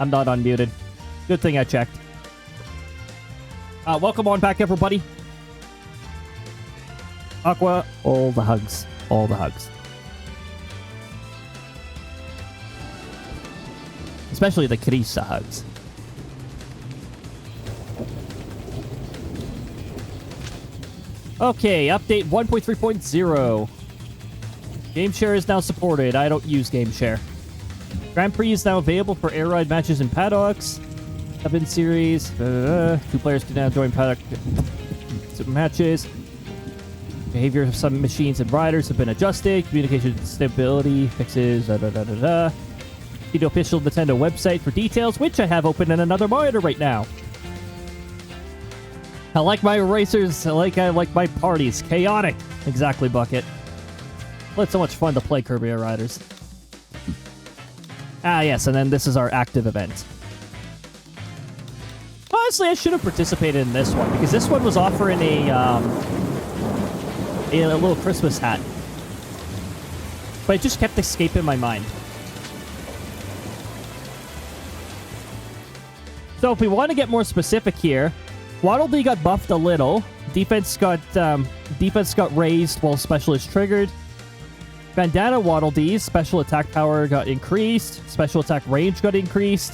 I'm not unmuted. Good thing I checked. Welcome on back, everybody. Aqua, all the hugs. All the hugs. Especially the Krisa hugs. Okay, update 1.3.0. Game Share is now supported. I don't use Game Share. Grand Prix is now available for air ride matches and paddocks. 7 series. 2 players can now join paddock matches. Behavior of some machines and riders have been adjusted. Communication stability fixes. See the official Nintendo website for details, which I have open in another monitor right now. I like my racers. I like my parties. Chaotic. Exactly, Bucket. Well, it's so much fun to play Kirby Air Riders. Ah, yes, and then this is our active event. Honestly, I should have participated in this one, because this one was offering a little Christmas hat. But it just kept escaping my mind. So if we want to get more specific here, Waddle Dee got buffed a little. Defense got raised while special is triggered. Bandana Waddle Dee's special attack power got increased. Special attack range got increased.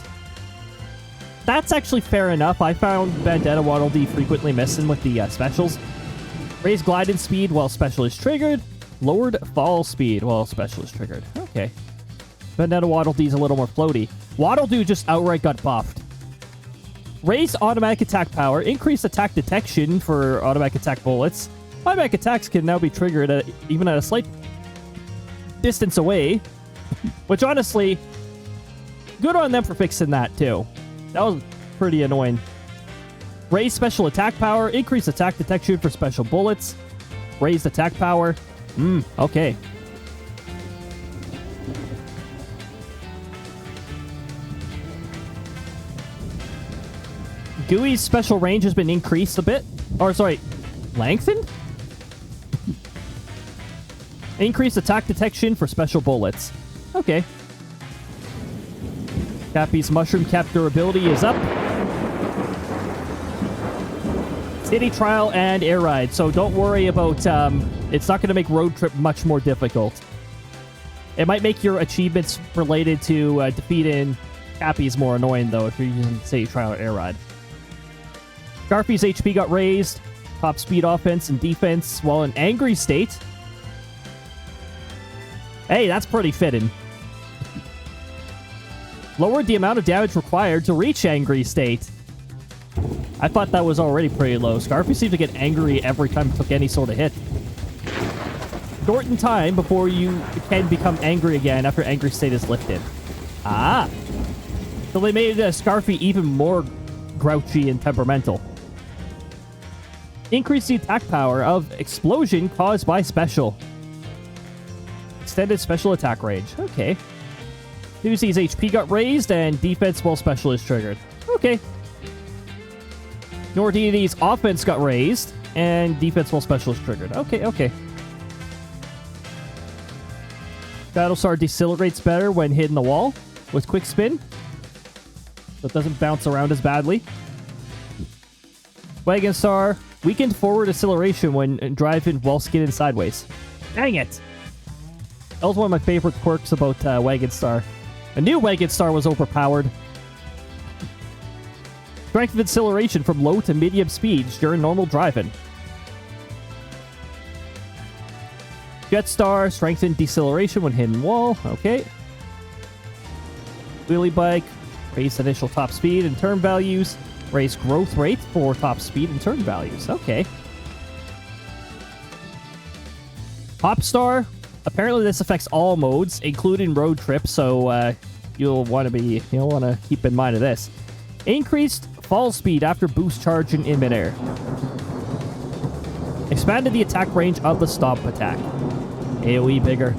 That's actually fair enough. I found Bandana Waddle Dee frequently missing with the specials. Raised gliding speed while special is triggered. Lowered fall speed while special is triggered. Okay. Bandana Waddle Dee's a little more floaty. Waddle Dee just outright got buffed. Raised automatic attack power. Increased attack detection for automatic attack bullets. Automatic attacks can now be triggered even at a slight distance away. Which honestly, good on them for fixing that too. That was pretty annoying. Raised special attack power. Increased attack detection for special bullets. Raised attack power. Okay. Gooey's special range has been increased a bit. Or, sorry, lengthened? Increased attack detection for special bullets. Okay. Cappy's mushroom cap durability is up. City trial and air ride. So don't worry about, it's not going to make road trip much more difficult. It might make your achievements related to defeating Cappy's more annoying, though, if you're using city trial or air ride. Garpy's HP got raised. Top speed offense and defense while in angry state. Hey, that's pretty fitting. Lowered the amount of damage required to reach angry state. I thought that was already pretty low. Scarpy seemed to get angry every time it took any sort of hit. Shorten time before you can become angry again after angry state is lifted. Ah. So they made Scarpy even more grouchy and temperamental. Increase the attack power of explosion caused by special. Extended special attack range. Okay. Lucy's HP got raised and defense while special is triggered. Okay. Nordity's offense got raised and defense while special is triggered. Okay. Battlestar decelerates better when hitting the wall with quick spin, so it doesn't bounce around as badly. Wagon Star weakened forward acceleration when driving while skidding sideways. Dang it! That was one of my favorite quirks about Wagon Star. I knew Wagon Star was overpowered. Strength of acceleration from low to medium speeds during normal driving. Jetstar strengthened deceleration when hitting wall. Okay. Wheelie Bike raised initial top speed and turn values. Raised growth rate for top speed and turn values. Okay. Popstar. Apparently this affects all modes, including road trips, so you'll want to keep in mind of this. Increased fall speed after boost charging in midair. Expanded the attack range of the stomp attack. AoE bigger.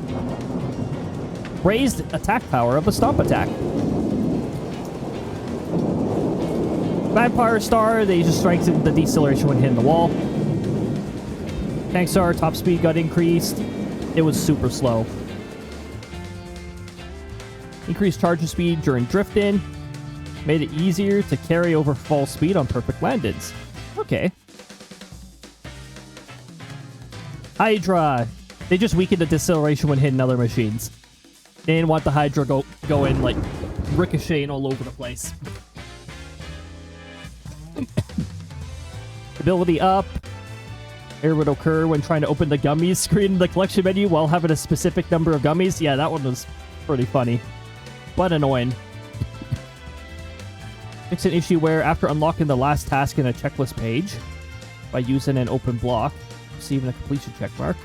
Raised attack power of the stomp attack. Vampire Star, they just strengthened the deceleration when hitting the wall. Tank Star, top speed got increased. It was super slow. Increased charging speed during drifting. made it easier to carry over full speed on perfect landings. Okay. Hydra. They just weakened the deceleration when hitting other machines. They didn't want the Hydra go in, like, ricocheting all over the place. Ability up. Error would occur when trying to open the gummies screen in the collection menu while having a specific number of gummies. Yeah, that one was pretty funny. But annoying. Fix an issue where after unlocking the last task in a checklist page by using an open block, receiving a completion check mark,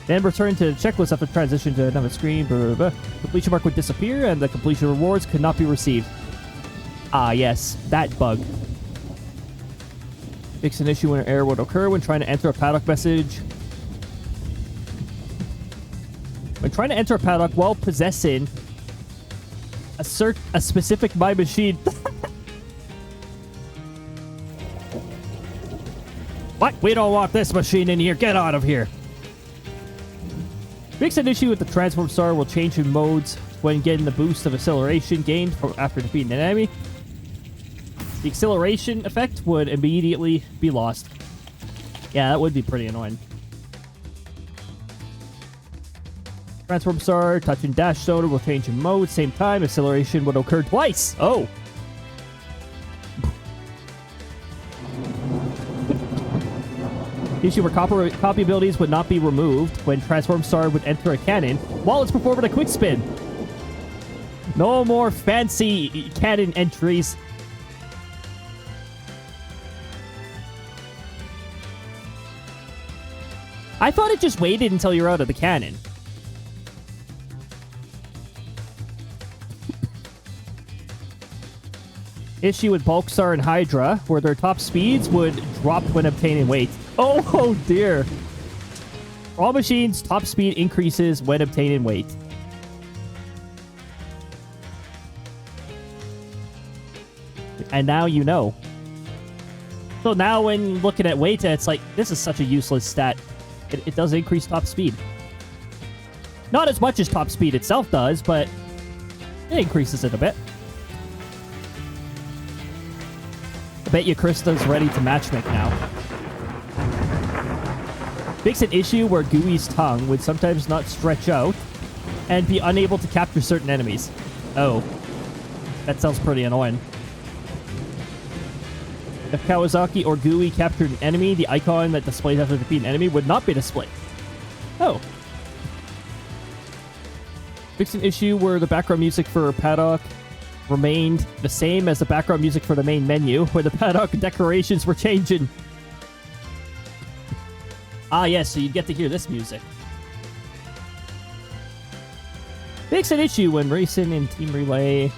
then return to the checklist after transition to another screen, blah, blah, blah. Completion mark would disappear and the completion rewards could not be received. Ah, yes, that bug. Fix an issue when an error would occur when trying to enter a paddock message. When trying to enter a paddock while possessing a specific My Machine. What? We don't want this machine in here. Get out of here. Fix an issue with the transform star will change in modes when getting the boost of acceleration gained from after defeating an enemy. The acceleration effect would immediately be lost. Yeah, that would be pretty annoying. Transform star, touch and dash soda will change in mode. Same time, acceleration would occur twice. Oh. Issue where copy abilities would not be removed when Transform Star would enter a cannon while it's performing a quick spin. No more fancy cannon entries. I thought it just waited until you're out of the cannon. Issue with Bulkstar and Hydra, where their top speeds would drop when obtaining weight. Oh dear. For all machines, top speed increases when obtaining weight. And now you know. So now when looking at weight, it's like, this is such a useless stat. It does increase top speed. Not as much as top speed itself does, but it increases it a bit. I bet you Krista's ready to matchmake now. Fix an issue where Gooey's tongue would sometimes not stretch out and be unable to capture certain enemies. Oh. That sounds pretty annoying. If Kawasaki or Gooey captured an enemy, the icon that displays after defeating an enemy would not be displayed. Oh. Fix an issue where the background music for Paddock remained the same as the background music for the main menu, where the Paddock decorations were changing. Ah, yes, so you'd get to hear this music. Fix an issue when racing in Team Relay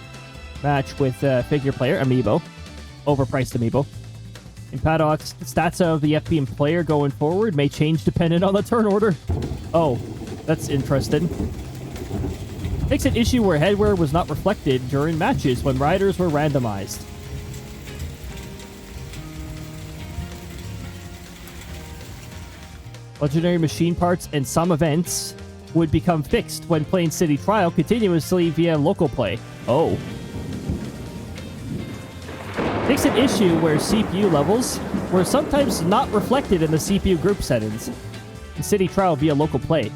match with figure player amiibo. Overpriced amiibo. In Paddock's, the stats of the FPM player going forward may change depending on the turn order. Oh, that's interesting. Fix an issue where headwear was not reflected during matches when riders were randomized. Legendary machine parts and some events would become fixed when playing City Trial continuously via local play. Oh. Fix an issue where CPU levels were sometimes not reflected in the CPU group settings in City Trial via local play.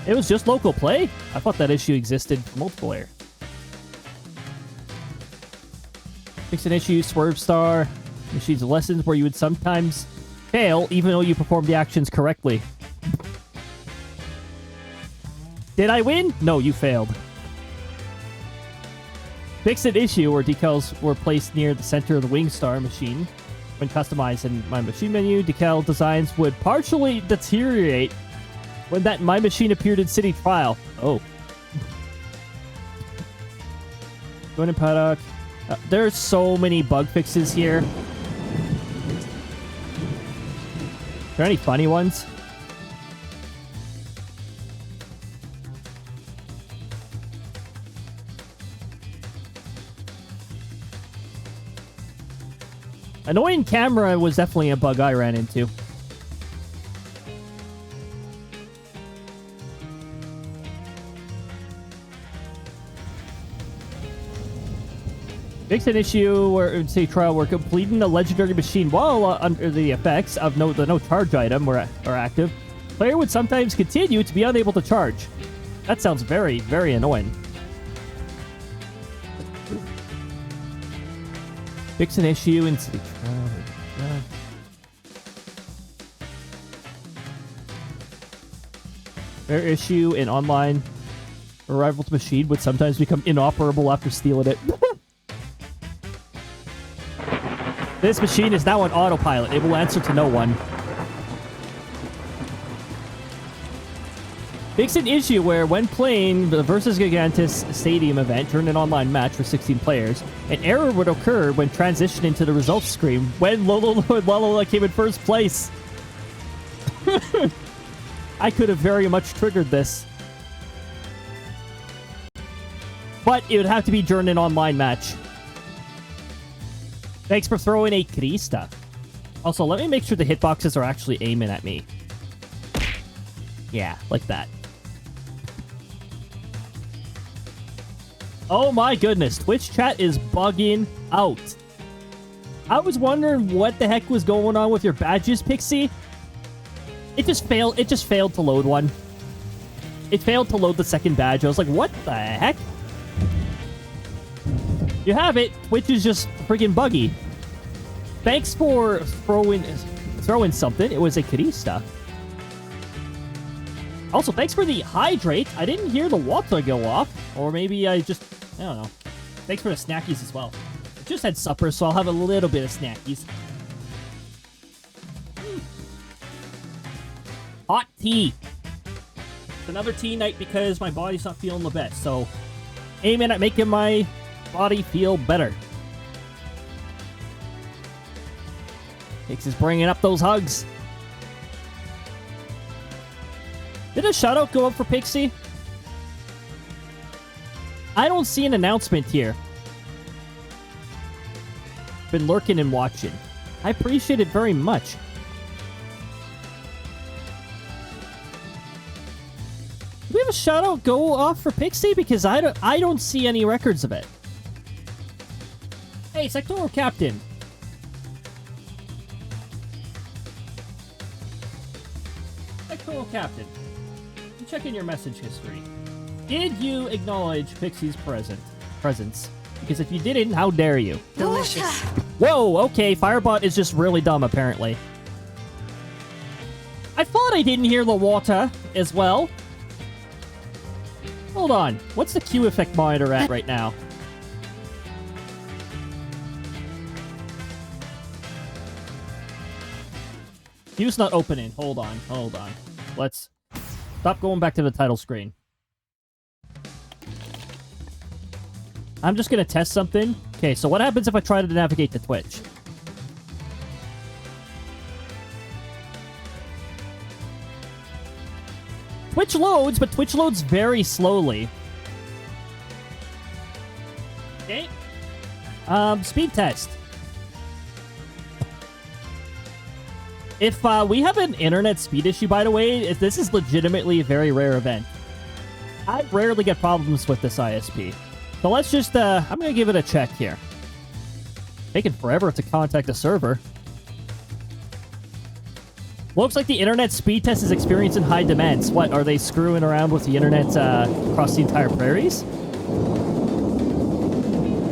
It was just local play? I thought that issue existed for multiplayer. Fix an issue, Swerve Star, machines lessons where you would sometimes fail even though you performed the actions correctly. Did I win? No, you failed. Fix an issue where decals were placed near the center of the Wingstar machine. When customized in My Machine menu, decal designs would partially deteriorate when that My Machine appeared in City Trial. Oh. Going in Paddock. There's so many bug fixes here. Are there any funny ones? Annoying camera was definitely a bug I ran into. Fix an issue where, say, trial where completing a legendary machine while under the effects of the no charge item are active. Player would sometimes continue to be unable to charge. That sounds very, very annoying. Fix an issue in city trial. Rare issue in online arrival's machine would sometimes become inoperable after stealing it. This machine is now on autopilot. It will answer to no one. Fix an issue where, when playing the Versus Gigantus Stadium event during an online match for 16 players, an error would occur when transitioning to the results screen when Lola came in first place. I could have very much triggered this. But it would have to be during an online match. Thanks for throwing a Krista. Also, let me make sure the hitboxes are actually aiming at me. Yeah, like that. Oh my goodness, Twitch chat is bugging out. I was wondering what the heck was going on with your badges, Pixie. It just failed to load one. It failed to load the second badge. I was like, what the heck? You have it. Twitch is just friggin' buggy. Thanks for throwing something. It was a Kirista. Also, thanks for the hydrate. I didn't hear the water go off. Or maybe I don't know. Thanks for the snackies as well. I just had supper, so I'll have a little bit of snackies. Hot tea. It's another tea night because my body's not feeling the best. So, aiming at making my body feel better. Hicks is bringing up those hugs. Did a shoutout go up for Pixie? I don't see an announcement here. Been lurking and watching. I appreciate it very much. Do we have a shoutout go off for Pixie? Because I don't see any records of it. Hey, sectoral captain. Sectoral captain. Check in your message history. Did you acknowledge Pixie's presence? Because if you didn't, how dare you? Delicious. Whoa, okay, Firebot is just really dumb, apparently. I thought I didn't hear the water as well. Hold on. What's the Q effect monitor at right now? Q's not opening. Hold on. Let's stop going back to the title screen. I'm just going to test something. Okay, so what happens if I try to navigate to Twitch? Twitch loads, but Twitch loads very slowly. Okay. Speed test. If we have an internet speed issue, by the way, this is legitimately a very rare event. I rarely get problems with this ISP. So let's just, I'm going to give it a check here. Taking forever to contact a server. Looks like the internet speed test is experiencing high demands. What, are they screwing around with the internet across the entire prairies?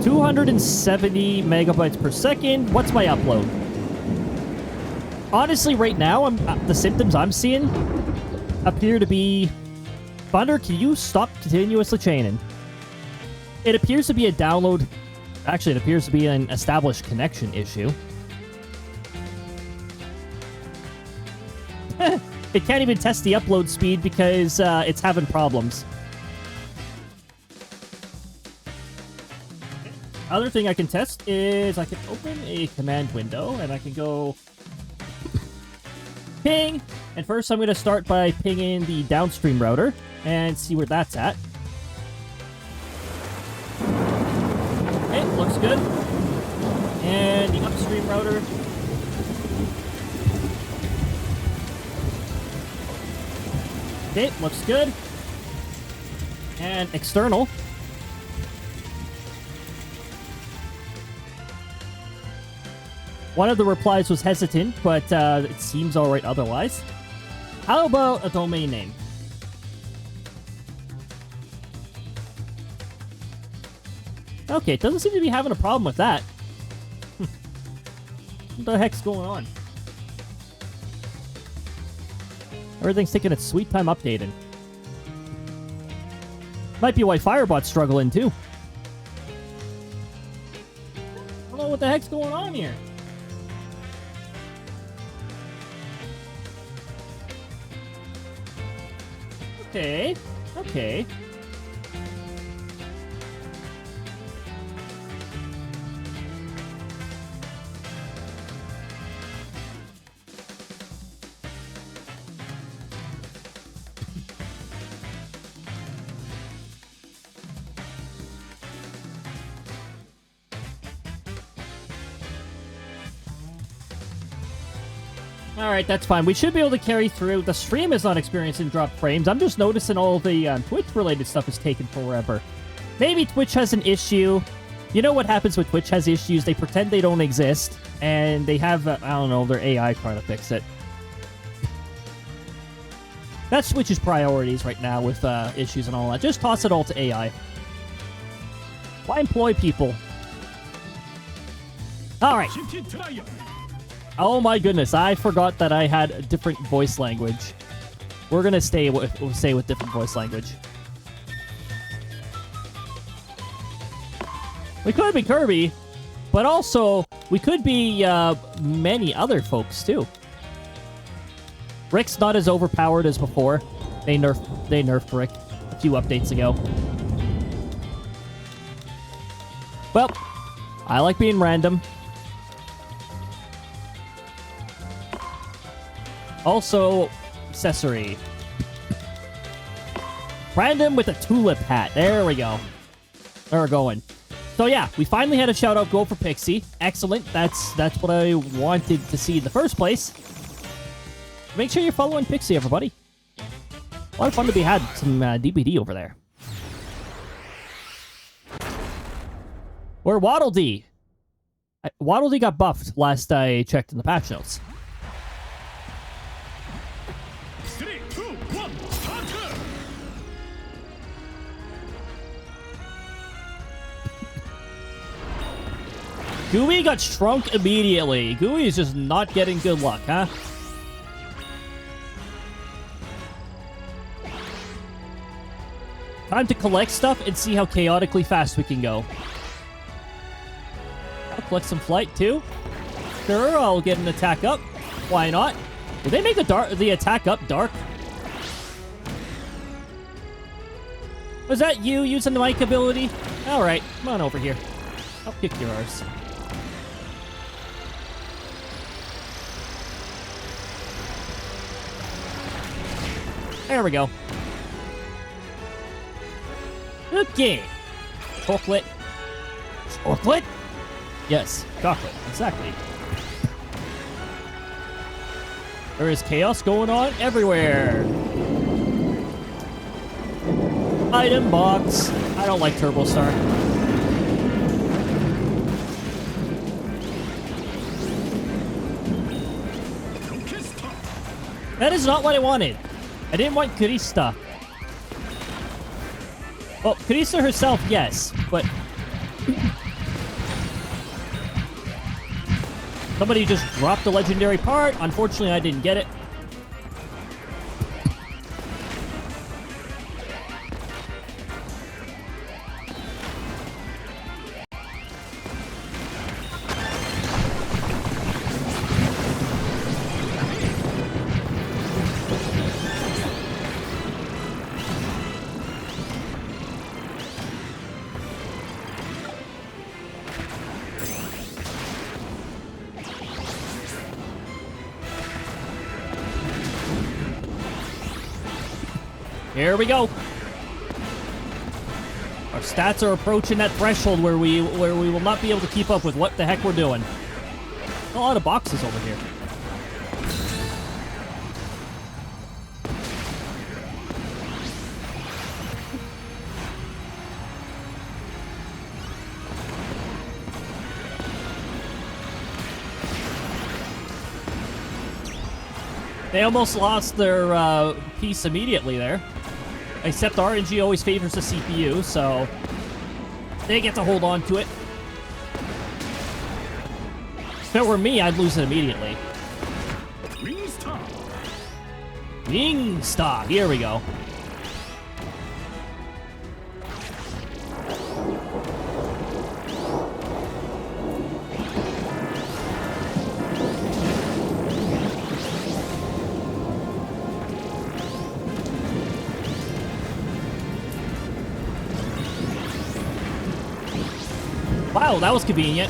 270 megabytes per second. What's my upload? Honestly, right now, the symptoms I'm seeing appear to be... Thunder, can you stop continuously chaining? It appears to be a download... Actually, it appears to be an established connection issue. It can't even test the upload speed because it's having problems. Other thing I can test is I can open a command window and I can go ping. And first I'm going to start by pinging the downstream router and see where that's at. Okay, looks good. And the upstream router. Okay, looks good. And external. One of the replies was hesitant, but it seems alright otherwise. How about a domain name? Okay, it doesn't seem to be having a problem with that. What the heck's going on? Everything's taking its sweet time updating. Might be why Firebot's struggling too. I don't know what the heck's going on here. Okay, okay. Alright, that's fine. We should be able to carry through. The stream is not experiencing dropped frames. I'm just noticing all the Twitch-related stuff is taking forever. Maybe Twitch has an issue. You know what happens when Twitch has issues? They pretend they don't exist, and they have, I don't know, their AI trying to fix it. That's Twitch's priorities right now with issues and all that. Just toss it all to AI. Why employ people? Alright. Oh my goodness, I forgot that I had a different voice language. We're gonna stay with different voice language. We could be Kirby, but also we could be many other folks too. Rick's not as overpowered as before. They nerfed Rick a few updates ago. Well, I like being random. Also, accessory. Random with a tulip hat. There we go. There we're going. So yeah, we finally had a shout-out go for Pixie. Excellent. That's what I wanted to see in the first place. Make sure you're following Pixie, everybody. A lot of fun to be had. Some DBD over there. Or Waddle Dee. Waddle Dee got buffed last I checked in the patch notes. Gooey got shrunk immediately. Gooey is just not getting good luck, huh? Time to collect stuff and see how chaotically fast we can go. I'll collect some flight too. Sure, I'll get an attack up. Why not? Did they make the attack up dark? Was that you using the mic ability? Alright, come on over here. I'll kick your arse. There we go. Okay. Chocolate. Chocolate? Yes, chocolate. Exactly. There is chaos going on everywhere. Item box. I don't like Turbo Star. That is not what I wanted. I didn't want Karista. Well, Karista herself, yes, but... Somebody just dropped the legendary part. Unfortunately, I didn't get it. Here we go. Our stats are approaching that threshold where we will not be able to keep up with what the heck we're doing. A lot of boxes over here. They almost lost their piece immediately there. Except RNG always favors the CPU, so they get to hold on to it. If it were me, I'd lose it immediately. Wingstar! Here we go. Wow, that was convenient.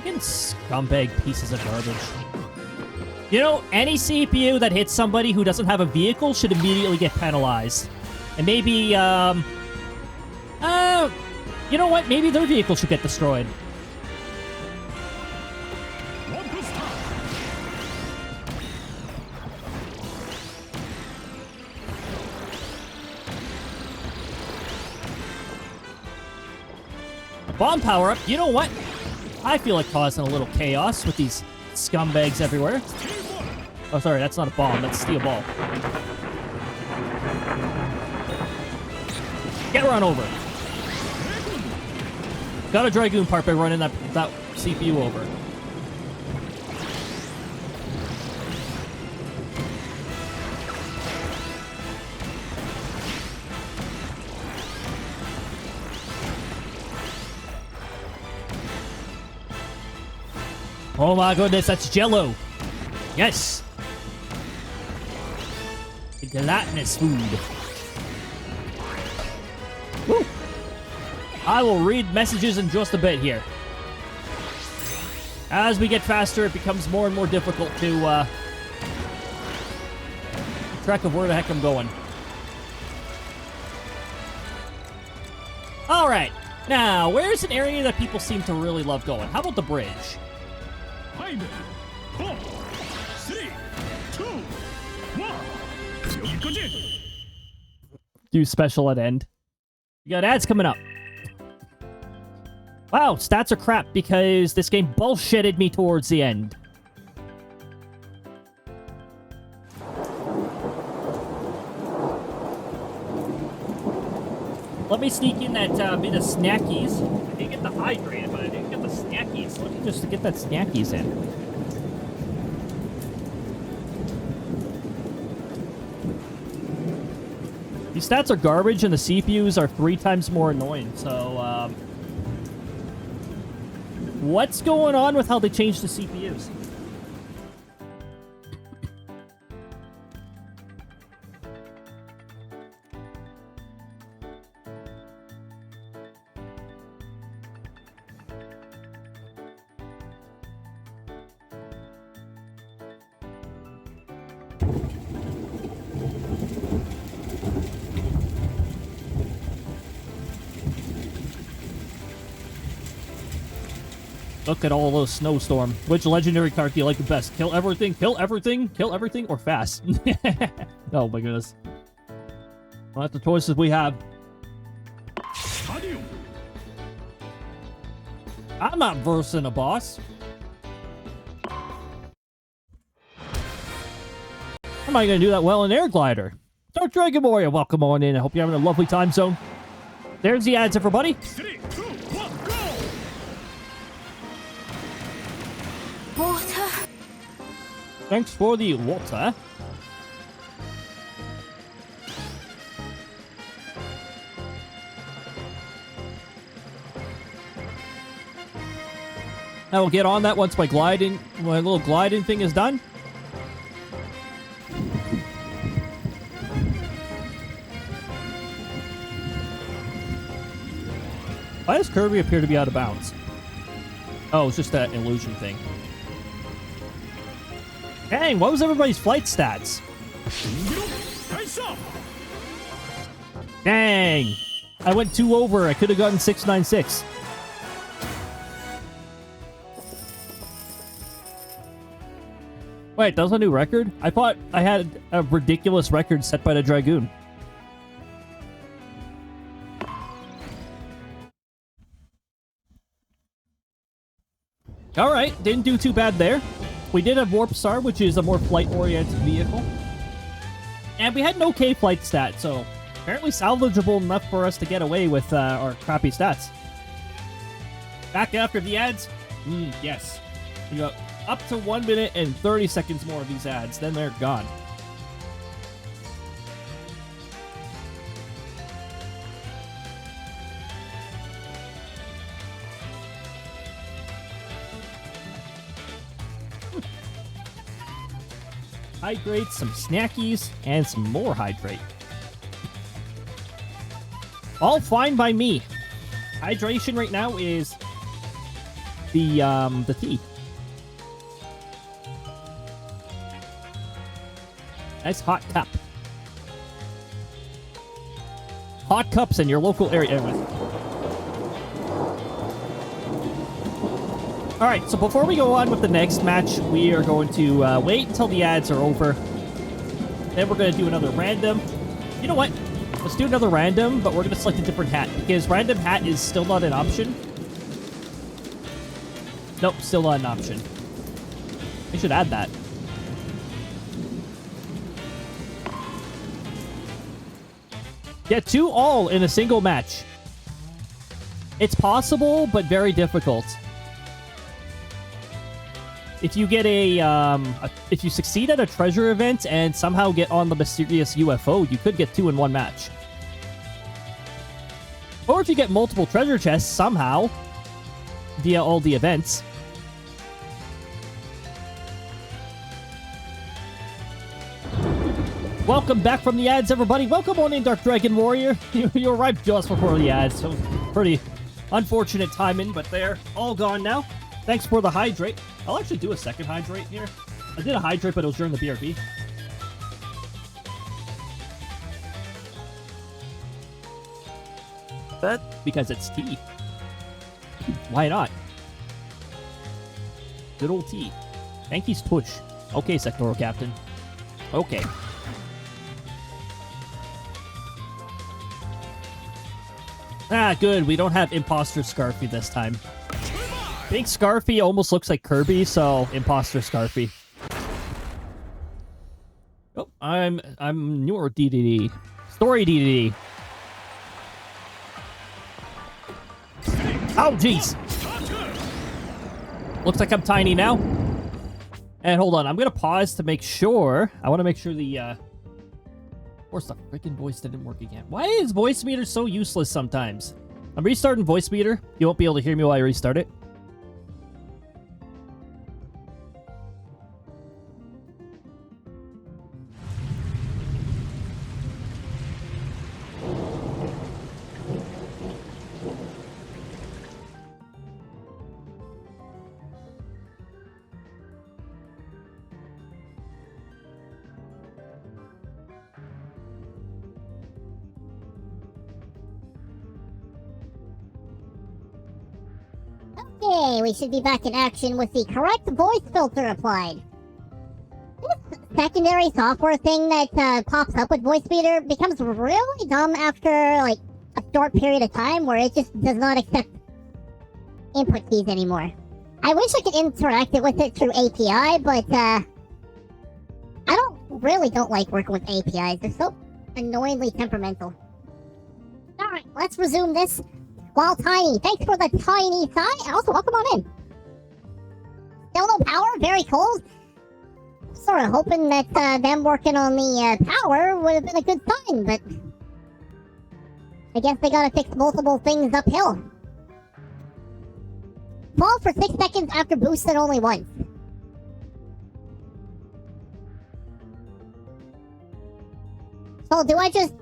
Fucking scumbag pieces of garbage. You know, any CPU that hits somebody who doesn't have a vehicle should immediately get penalized. And maybe, you know what? Maybe their vehicle should get destroyed. Bomb power-up. You know what? I feel like causing a little chaos with these scumbags everywhere. Oh, sorry. That's not a bomb. That's steel ball. Get run over. Got a Dragoon part by running that CPU over. Oh my goodness, that's Jello. Yes. The gelatinous food. Woo. I will read messages in just a bit here. As we get faster, it becomes more and more difficult to keep track of where the heck I'm going. All right. Now, where's an area that people seem to really love going? How about the bridge? 5, 4, 3, 2, 1. Do special at end. You got ads coming up. Wow, stats are crap because this game bullshitted me towards the end. Let me sneak in that bit of snackies. I didn't get the hydrated, but I didn't get the snackies. Let me just get that snackies in. These stats are garbage, and the CPUs are 3 times more annoying, so, what's going on with how they changed the CPUs? Look at all those snowstorm. Which legendary card do you like the best? Kill everything, kill everything, kill everything, or fast? Oh my goodness. Well, that's the choices we have. I'm not versing a boss. How am I going to do that well in Air Glider? Dark Dragon Warrior, welcome on in. I hope you're having a lovely time zone. There's the ads, everybody. 3, 2, 1, go! Water. Thanks for the water. I will get on that once my little gliding thing is done. Why does Kirby appear to be out of bounds? Oh, it's just that illusion thing. Dang, what was everybody's flight stats? Dang! I went 2 over. I could have gotten 696. Wait, that was a new record? I thought I had a ridiculous record set by the Dragoon. Alright, didn't do too bad there. We did have Warp Star, which is a more flight-oriented vehicle. And we had an okay flight stat, so apparently salvageable enough for us to get away with our crappy stats. Back after the ads? Yes. We got up to 1 minute and 30 seconds more of these ads, then they're gone. Hydrate, some snackies, and some more hydrate. All fine by me. Hydration right now is the tea. Nice hot cup. Hot cups in your local area. Anyways. Alright, so before we go on with the next match, we are going to wait until the ads are over. Then we're going to do another random. You know what? Let's do another random, but we're going to select a different hat, because random hat is still not an option. Nope, still not an option. We should add that. Get 2 all in a single match. It's possible, but very difficult. If you get if you succeed at a treasure event and somehow get on the mysterious UFO, you could get 2 in one match. Or if you get multiple treasure chests somehow via all the events. Welcome back from the ads, everybody. Welcome on in, Dark Dragon Warrior. You arrived just before the ads, so pretty unfortunate timing, but they're all gone now. Thanks for the hydrate. I'll actually do a second hydrate here. I did a hydrate, but it was during the BRB. But because it's tea. Why not? Good old tea. Yankees push. Okay, sectoral captain. Okay. Ah, good. We don't have Imposter Scarfy this time. I think Scarfy almost looks like Kirby, so Imposter Scarfy. Oh, I'm newer DDD. Story DDD. Oh, jeez. Looks like I'm tiny now. And hold on, I'm gonna pause to make sure. I want to make sure the of course the freaking voice didn't work again. Why is voice meter so useless sometimes? I'm restarting voice meter. You won't be able to hear me while I restart it. Okay, we should be back in action with the correct voice filter applied. This secondary software thing that pops up with voice meter becomes really dumb after, like, a short period of time where it just does not accept input keys anymore. I wish I could interact with it through API, but, I really don't like working with APIs. They're so annoyingly temperamental. Alright, let's resume this. While tiny, thanks for the tiny sign. Also, welcome on in. Still no power, very cold. Sort of hoping that them working on the power would have been a good sign, but I guess they gotta fix multiple things uphill. Fall for 6 seconds after boosted only once. So do I just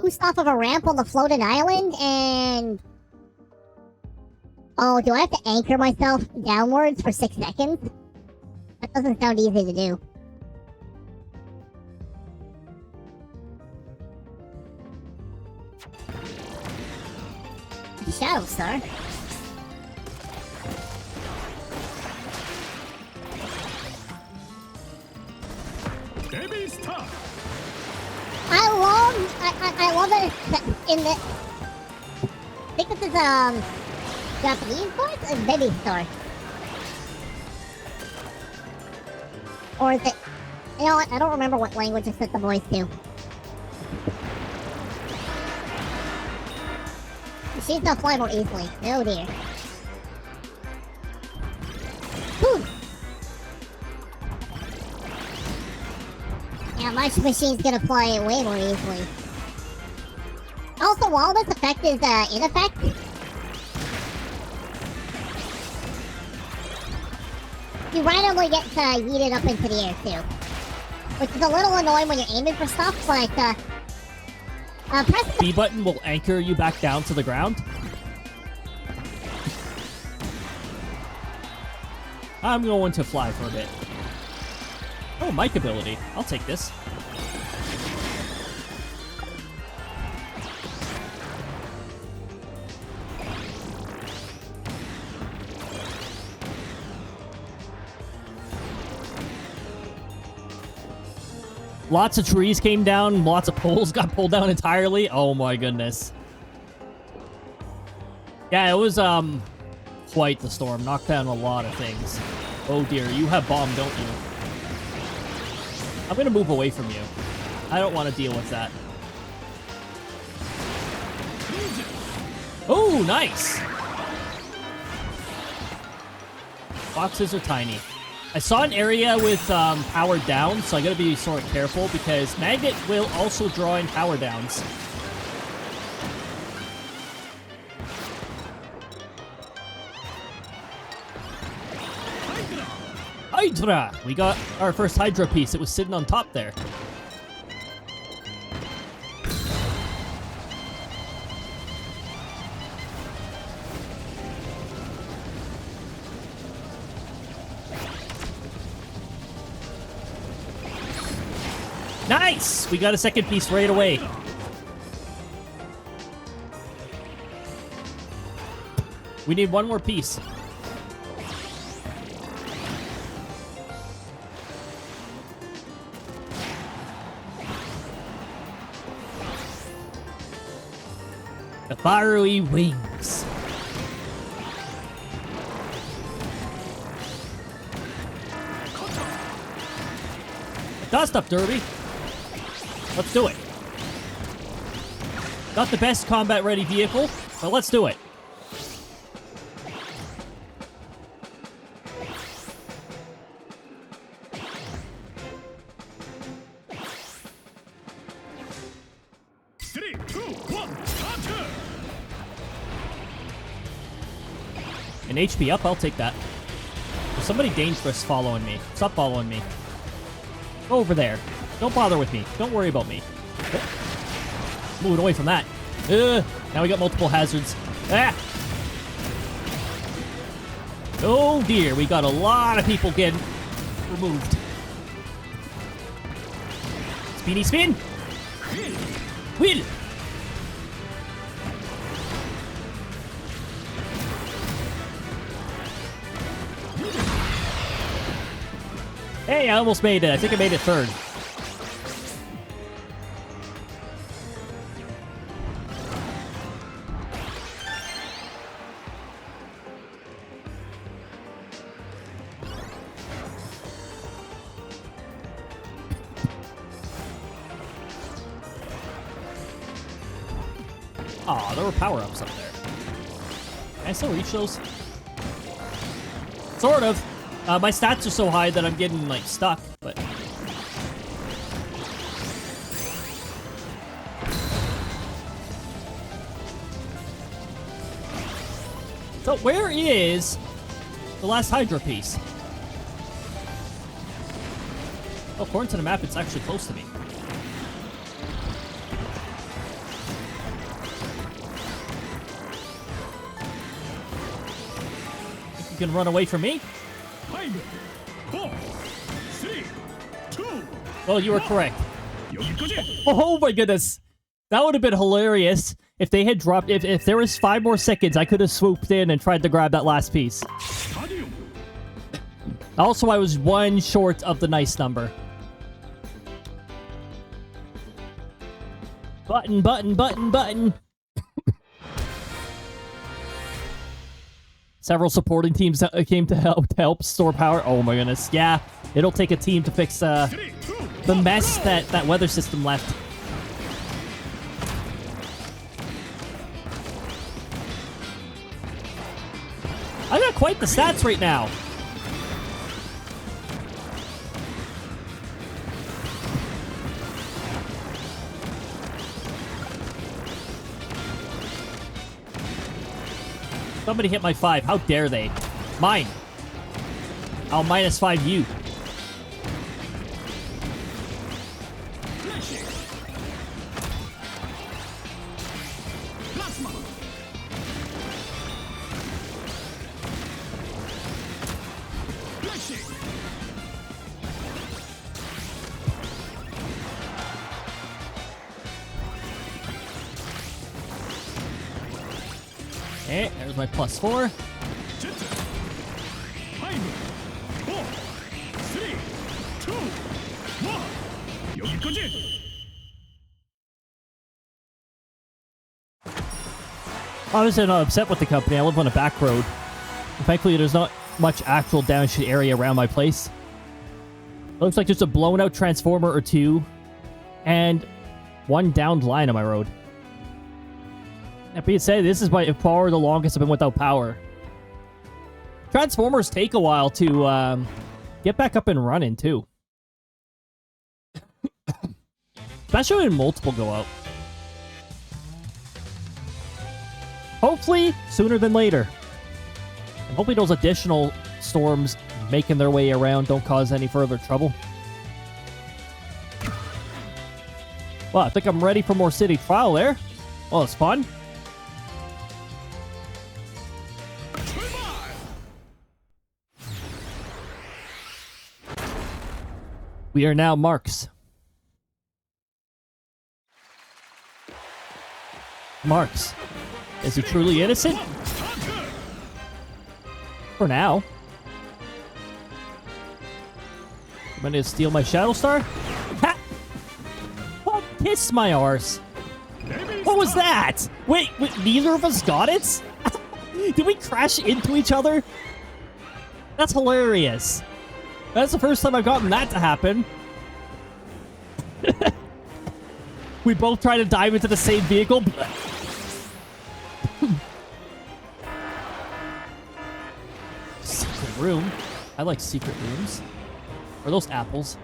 boost off of a ramp on the floating island and... Oh, do I have to anchor myself downwards for 6 seconds? That doesn't sound easy to do. Shadow Star. love that it's in the... I think this is, Japanese voice? A baby store. Or is it... You know what? I don't remember what language I set the voice to. She's not fly more easily. Oh dear. Whew. Yeah, my machine's gonna fly way more easily. Also, while this effect is in effect, you randomly get yeeted up into the air too. Which is a little annoying when you're aiming for stuff, but press the B button will anchor you back down to the ground. I'm going to fly for a bit. Oh, mic ability. I'll take this. Lots of trees came down, lots of poles got pulled down entirely. Oh my goodness. Yeah, it was quite the storm. Knocked down a lot of things. Oh dear, you have bomb, don't you? I'm gonna move away from you. I don't want to deal with that. Oh, nice! Boxes are tiny. I saw an area with power down, so I gotta be sort of careful because magnet will also draw in power downs. Hydra! We got our first Hydra piece. It was sitting on top there. Nice! We got a second piece right away. We need one more piece. The fiery wings. Dust up, Derby. Let's do it. Not the best combat-ready vehicle, but let's do it. Three, two, one, counter! An HP up, I'll take that. There's somebody dangerous following me. Stop following me. Go over there. Don't bother with me. Don't worry about me. Moving away from that. Now we got multiple hazards. Ah! Oh dear, we got a lot of people getting removed. Speedy spin! Wheel! Hey, I almost made it. I think I made it third. Aw, there were power-ups up there. Can I still reach those? Sort of. My stats are so high that I'm getting, like, stuck, but... So, where is the last Hydra piece? Oh, according to the map, it's actually close to me. Think you can run away from me? 5, 4, 3, 2, Well, you were correct. 呼び込め Oh my goodness. That would have been hilarious if they had dropped... If there was 5 more seconds, I could have swooped in and tried to grab that last piece. スタディオム Also, I was 1 short of the nice number. Button, button, button, button. Several supporting teams came to help store power. Oh my goodness. Yeah, it'll take a team to fix the mess that weather system left. I got quite the stats right now. Somebody hit my 5. How dare they? Mine. I'll -5 you. Okay, there's my +4. 5 4 3 2 1 呼び込じ Obviously, I'm not upset with the company. I live on a back road. And thankfully, there's not much actual damage to the area around my place. It looks like just a blown out transformer or two, and one downed line on my road. That being said, this is by far the longest I've been without power. Transformers take a while to get back up and running, too. Especially when multiple go out. Hopefully, sooner than later. And hopefully those additional storms making their way around don't cause any further trouble. Well, I think I'm ready for more city trial there. Well, it's fun. We are now Marks. Marks. Is he truly innocent? For now. I'm gonna steal my Shadow Star? Ha! Oh, kiss my arse. What was that? Wait, neither of us got it? Did we crash into each other? That's hilarious. That's the first time I've gotten that to happen. We both try to dive into the same vehicle. Secret room. I like secret rooms. Are those apples?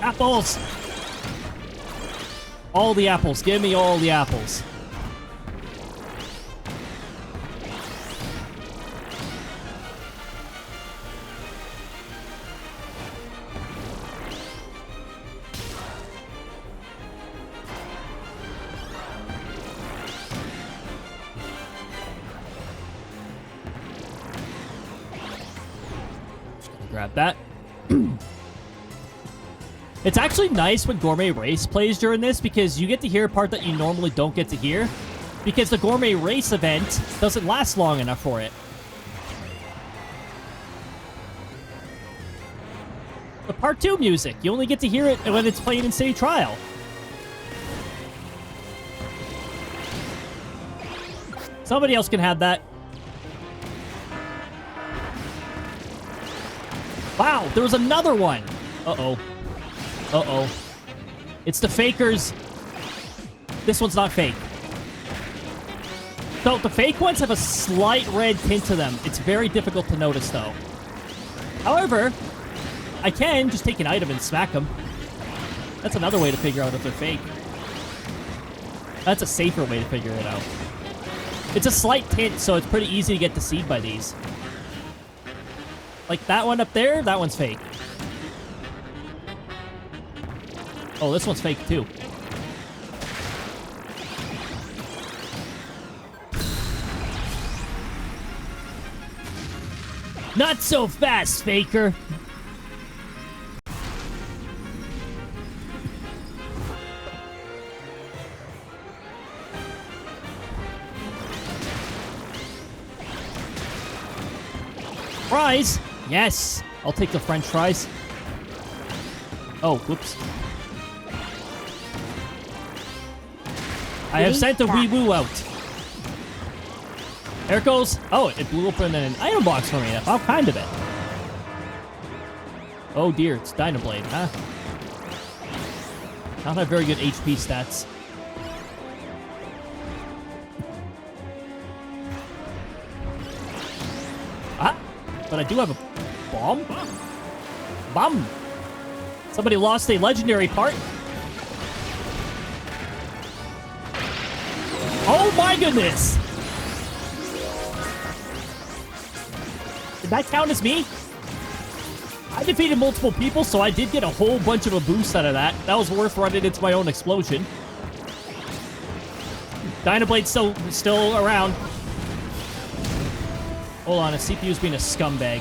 Apples! All the apples. Give me all the apples. Grab that. It's actually nice when Gourmet Race plays during this because you get to hear a part that you normally don't get to hear because the Gourmet Race event doesn't last long enough for it. The Part 2 music, you only get to hear it when it's playing in City Trial. Somebody else can have that. Wow, there was another one. Uh-oh. Uh-oh. It's the fakers. This one's not fake. So the fake ones have a slight red tint to them. It's very difficult to notice, though. However, I can just take an item and smack them. That's another way to figure out if they're fake. That's a safer way to figure it out. It's a slight tint, so it's pretty easy to get deceived by these. Like that one up there, that one's fake. Oh, this one's fake too. Not so fast, faker. Surprise! Yes! I'll take the french fries. Oh, whoops. I have sent the wee woo out. There it goes. Oh, it blew open an item box for me. I found kind of it. Oh dear, it's Dynablade, huh? I don't have very good HP stats. Ah! But I do have a bomb? Bomb! Somebody lost a legendary part. Oh my goodness! Did that count as me? I defeated multiple people, so I did get a whole bunch of a boost out of that. That was worth running into my own explosion. Dynablade's still around. Hold on, a CPU's being a scumbag.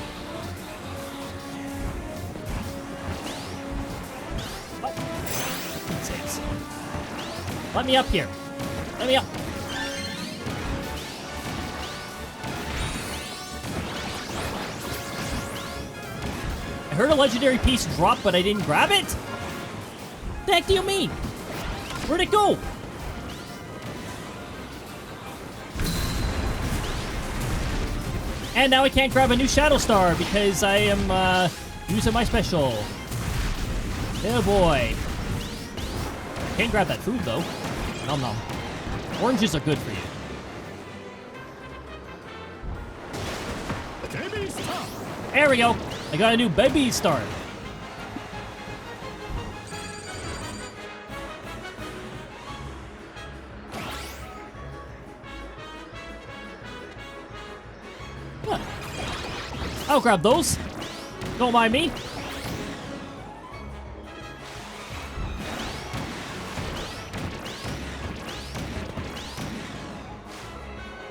Let me up here. Let me up. I heard a legendary piece drop, but I didn't grab it? What the heck do you mean? Where'd it go? And now I can't grab a new Shadow Star because I am using my special. Oh boy. Can't grab that food though. Nom nom. Oranges are good for you. There we go. I got a new baby star. Huh. I'll grab those. Don't mind me.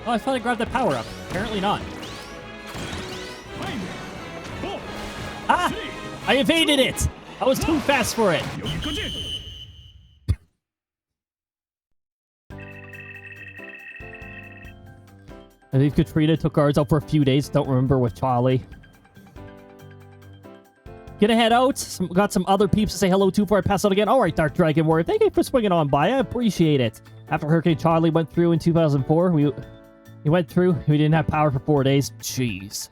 Oh, I thought I grabbed that power up. Apparently not. Ah! I evaded it! I was too fast for it. I think Katrina took ours out for a few days. Don't remember with Charlie. Gonna head out. Got some other peeps to say hello to before I pass out again. All right, Dark Dragon Warrior. Thank you for swinging on by. I appreciate it. After Hurricane Charlie went through in 2004, we didn't have power for 4 days. Jeez.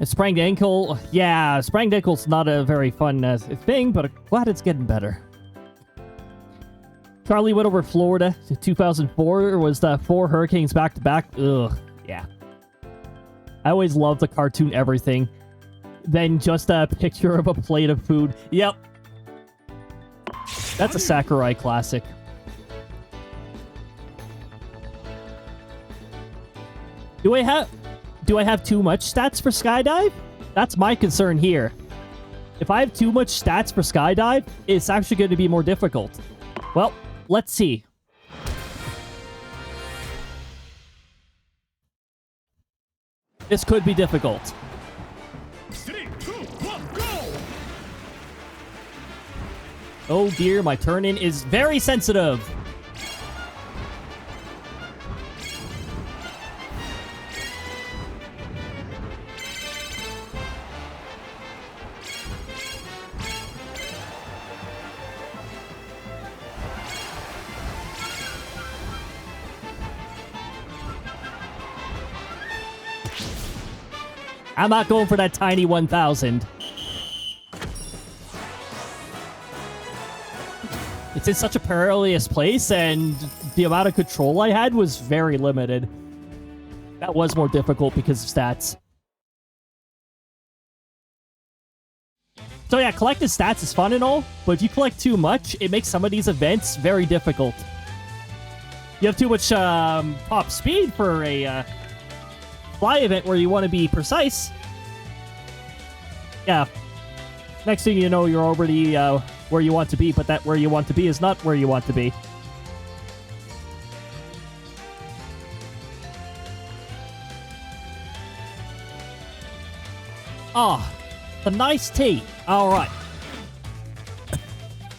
A sprained ankle. Yeah, sprained ankle's not a very fun thing, but I'm glad it's getting better. Charlie went over Florida to 2004. Was 4 hurricanes back to back. Ugh, yeah. I always loved the cartoon everything. Then just a picture of a plate of food. Yep. That's a Sakurai classic. Do I have too much stats for Skydive? That's my concern here. If I have too much stats for Skydive, it's actually going to be more difficult. Well, let's see. This could be difficult. 3, 2, 1, go! Oh dear, my turn-in is very sensitive. I'm not going for that tiny 1,000. It's in such a perilous place, and the amount of control I had was very limited. That was more difficult because of stats. So yeah, collecting stats is fun and all, but if you collect too much, it makes some of these events very difficult. You have too much top speed for a fly event where you want to be precise. Yeah. Next thing you know, you're already where you want to be, but that where you want to be is not where you want to be. Ah, the nice tea. All right.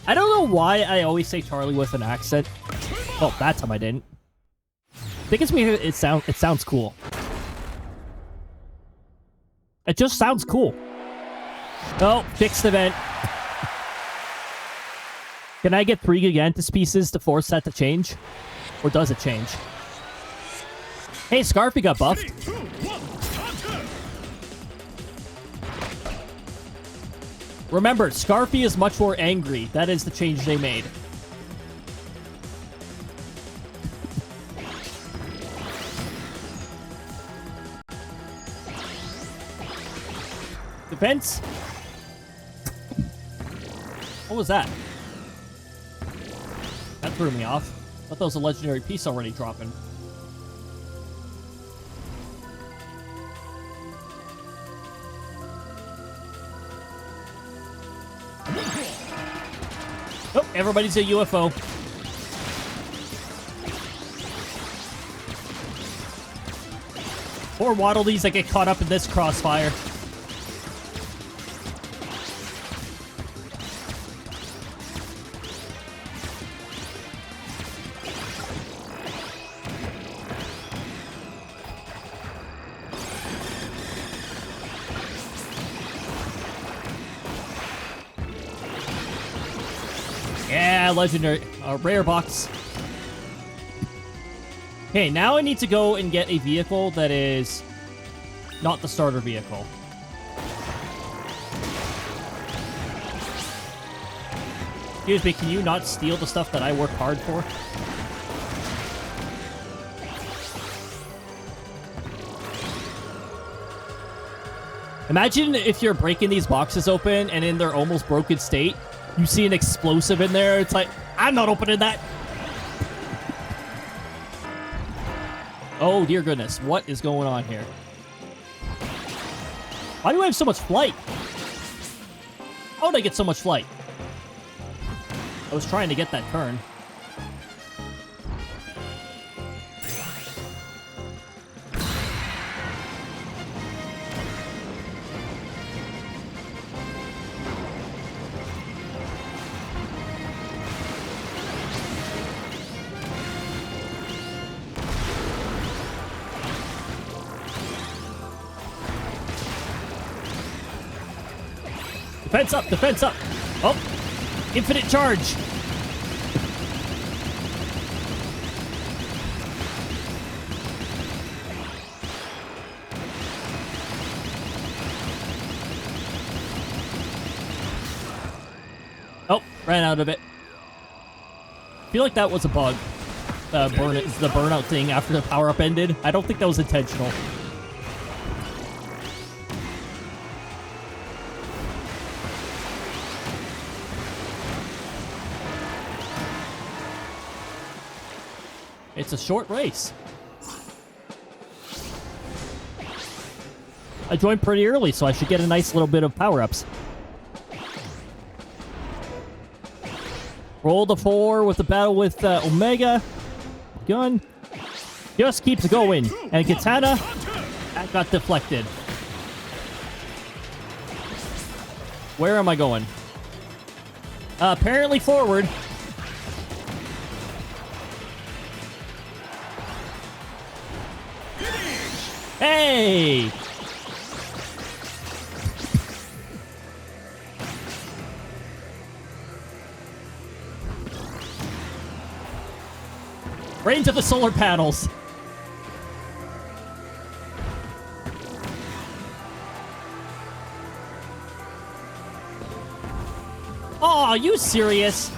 I don't know why I always say Charlie with an accent. Well, that time I didn't. I think it's because it sounds cool. It just sounds cool. Oh, fixed event. Can I get 3 Gigantus pieces to force that to change? Or does it change? Hey, Scarfy got buffed. 3, 2, 1, counter! Remember, Scarfy is much more angry. That is the change they made. Defense? What was that? That threw me off. I thought that was a legendary piece already dropping. Oh, everybody's a UFO. Poor Waddle Dees that get caught up in this crossfire. Yeah, legendary, rare box. Okay, now I need to go and get a vehicle that is not the starter vehicle. Excuse me, can you not steal the stuff that I work hard for? Imagine if you're breaking these boxes open and in their almost broken state, you see an explosive in there. It's like, I'm not opening that. Oh, dear goodness. What is going on here? Why do I have so much flight? How did I get so much flight? I was trying to get that turn. Defense up! Defense up! Oh! Infinite charge! Oh, ran out of it. I feel like that was a bug. The burnout thing after the power-up ended. I don't think that was intentional. It's a short race. I joined pretty early, so I should get a nice little bit of power-ups. Roll the 4 with the battle with Omega. Gun. Just keeps going. And Katana, that got deflected. Where am I going? Apparently forward. Hey! Right into the solar panels. Oh, are you serious?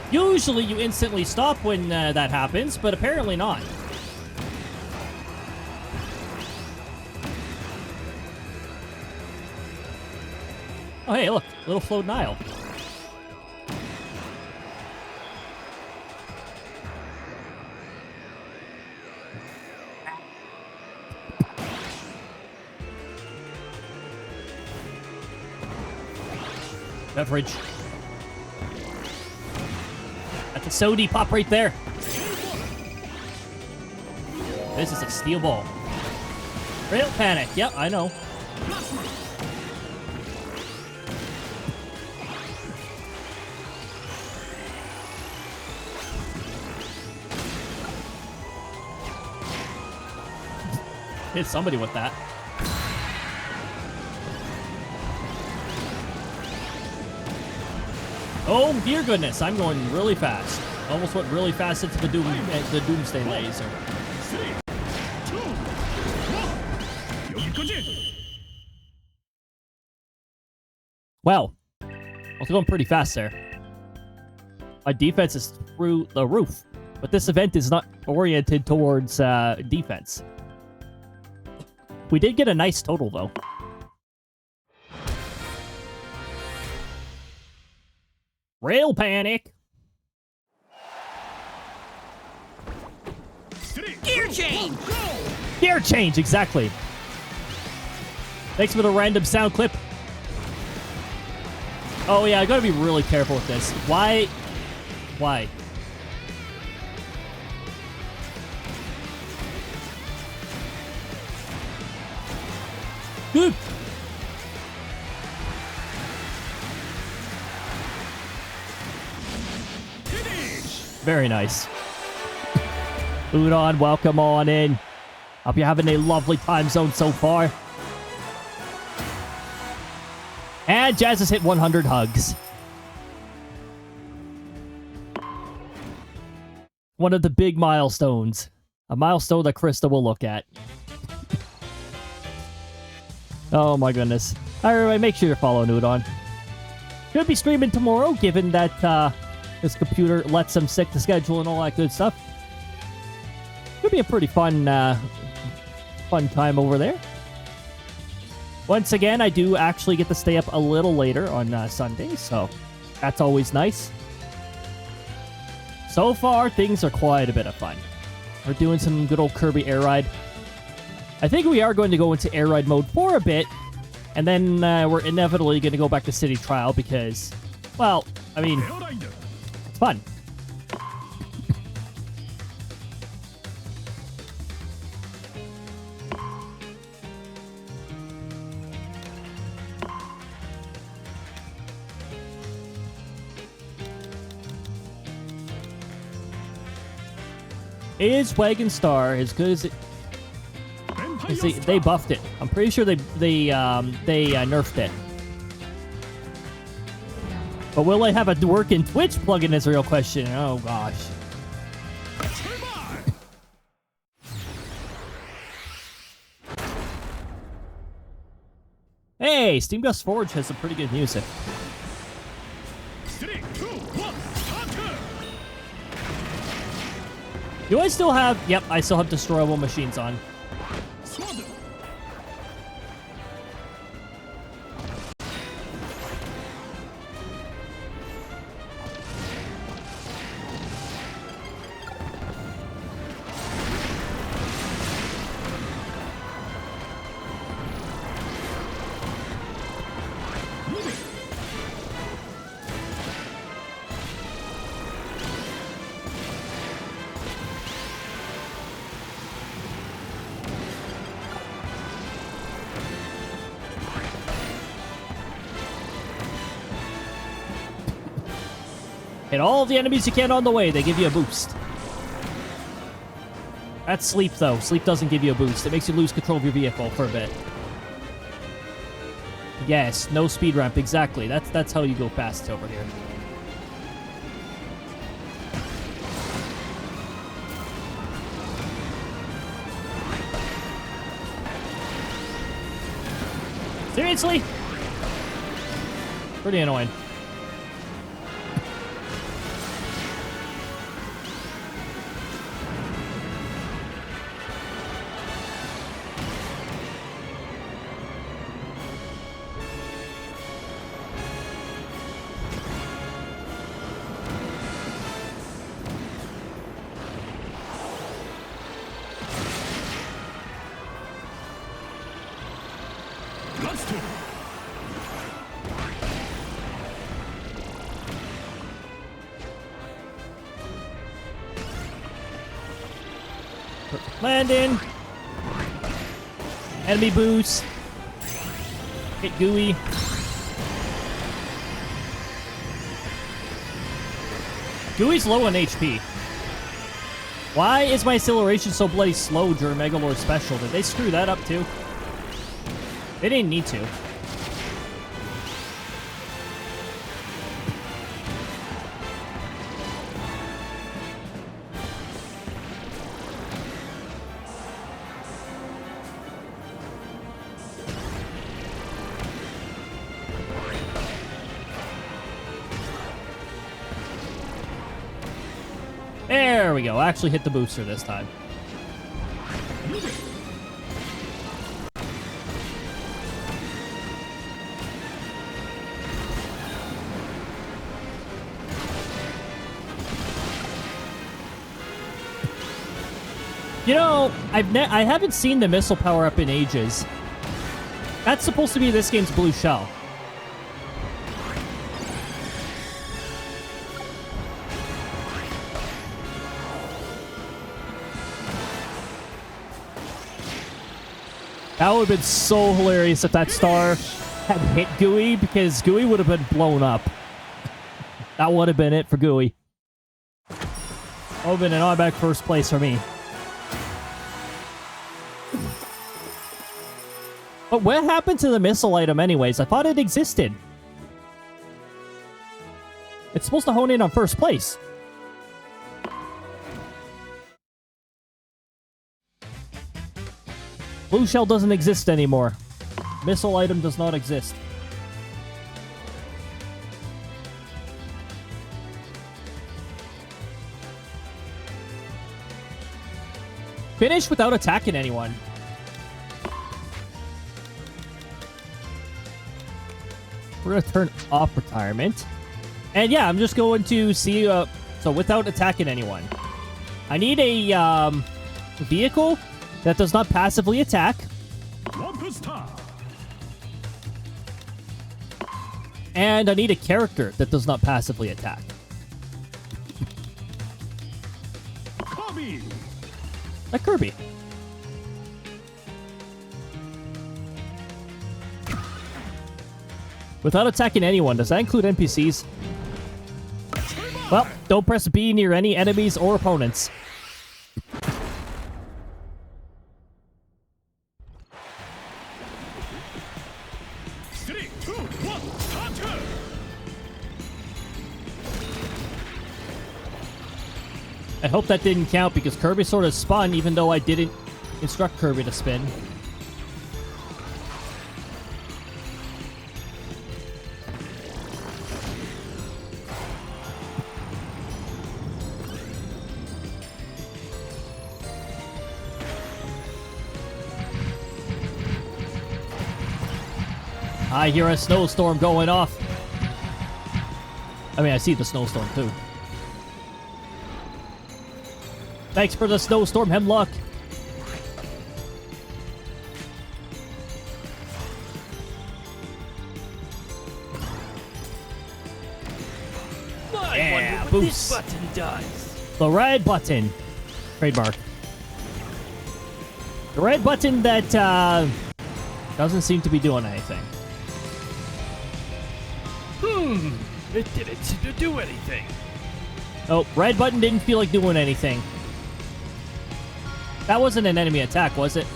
Usually you instantly stop when that happens, but apparently not. Oh, hey, look. Little floating Nile. Beverage. That's a sody pop right there. This is a steel ball. Rail panic. Yep, I know. Hit somebody with that. Oh, dear goodness, I'm going really fast. Almost went really fast into the Doomsday Laser. 3, 2, 1. 여기까지. Wow. I was going pretty fast there. My defense is through the roof. But this event is not oriented towards defense. We did get a nice total, though. Rail panic! Gear change! Gear change, exactly. Thanks for the random sound clip. Oh yeah, I gotta be really careful with this. Why? Why? Good. Very nice. Udon, welcome on in. Hope you're having a lovely time zone so far. And Jazz has hit 100 hugs. One of the big milestones. A milestone that Krista will look at. Oh my goodness. Alright, make sure you're following Udon. Should be streaming tomorrow, given that his computer lets him stick to schedule and all that good stuff. Could be a pretty fun time over there. Once again, I do actually get to stay up a little later on Sunday, so that's always nice. So far, things are quite a bit of fun. We're doing some good old Kirby Air Ride. I think we are going to go into Air Ride mode for a bit, and then we're inevitably going to go back to City Trial because, well, I mean, it's fun. Is Wagon Star as good as it? They buffed it. I'm pretty sure they nerfed it. But will I have a working Twitch plugin is a real question. Oh gosh. Hey, Steam Gust Forge has some pretty good music. 3, 2, 1, start! Do I still have... Yep, I still have destroyable machines on. Sword! Hit all of the enemies you can on the way. They give you a boost. That's sleep, though. Sleep doesn't give you a boost. It makes you lose control of your vehicle for a bit. Yes, no speed ramp. Exactly. That's how you go fast over here. Seriously? Pretty annoying. Let's do it! Landing. Enemy boost. Hit Gooey. Gooey's low on HP. Why is my acceleration so bloody slow during Megalore Special? Did they screw that up too? They didn't need to. There we go. I actually hit the booster this time. You know, I haven't seen the missile power up in ages. That's supposed to be this game's blue shell. That would have been so hilarious if that star had hit Gooey, because Gooey would have been blown up. That would have been it for Gooey. That would have been an automatic first place for me. But what happened to the missile item anyways? I thought it existed. It's supposed to hone in on first place. Blue shell doesn't exist anymore. Missile item does not exist. Finish without attacking anyone. We're going to turn off retirement. And yeah, I'm just going to see... so without attacking anyone. I need a vehicle that does not passively attack. And I need a character that does not passively attack. Like Kirby. Without attacking anyone, does that include NPCs? Well, don't press B near any enemies or opponents. I hope that didn't count because Kirby sort of spun even though I didn't instruct Kirby to spin. I hear a snowstorm going off. I mean, I see the snowstorm too. Thanks for the snowstorm, Hemlock. Yeah, boost. This button does. The red button. Trademark. The red button that doesn't seem to be doing anything. It didn't seem to do anything. Oh, red button didn't feel like doing anything. That wasn't an enemy attack, was it?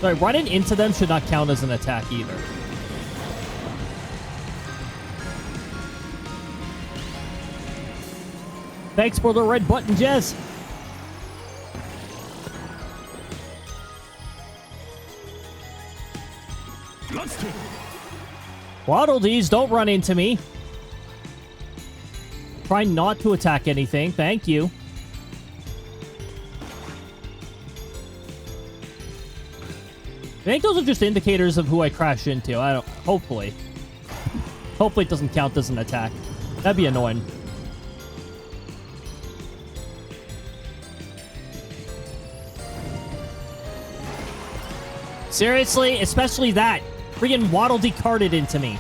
Sorry, running into them should not count as an attack either. Thanks for the red button, Jez. Waddle Dees, don't run into me. Try not to attack anything. Thank you. I think those are just indicators of who I crash into. I don't... Hopefully. Hopefully it doesn't count as an attack. That'd be annoying. Seriously? Especially that. Freaking Waddle Dee carted into me.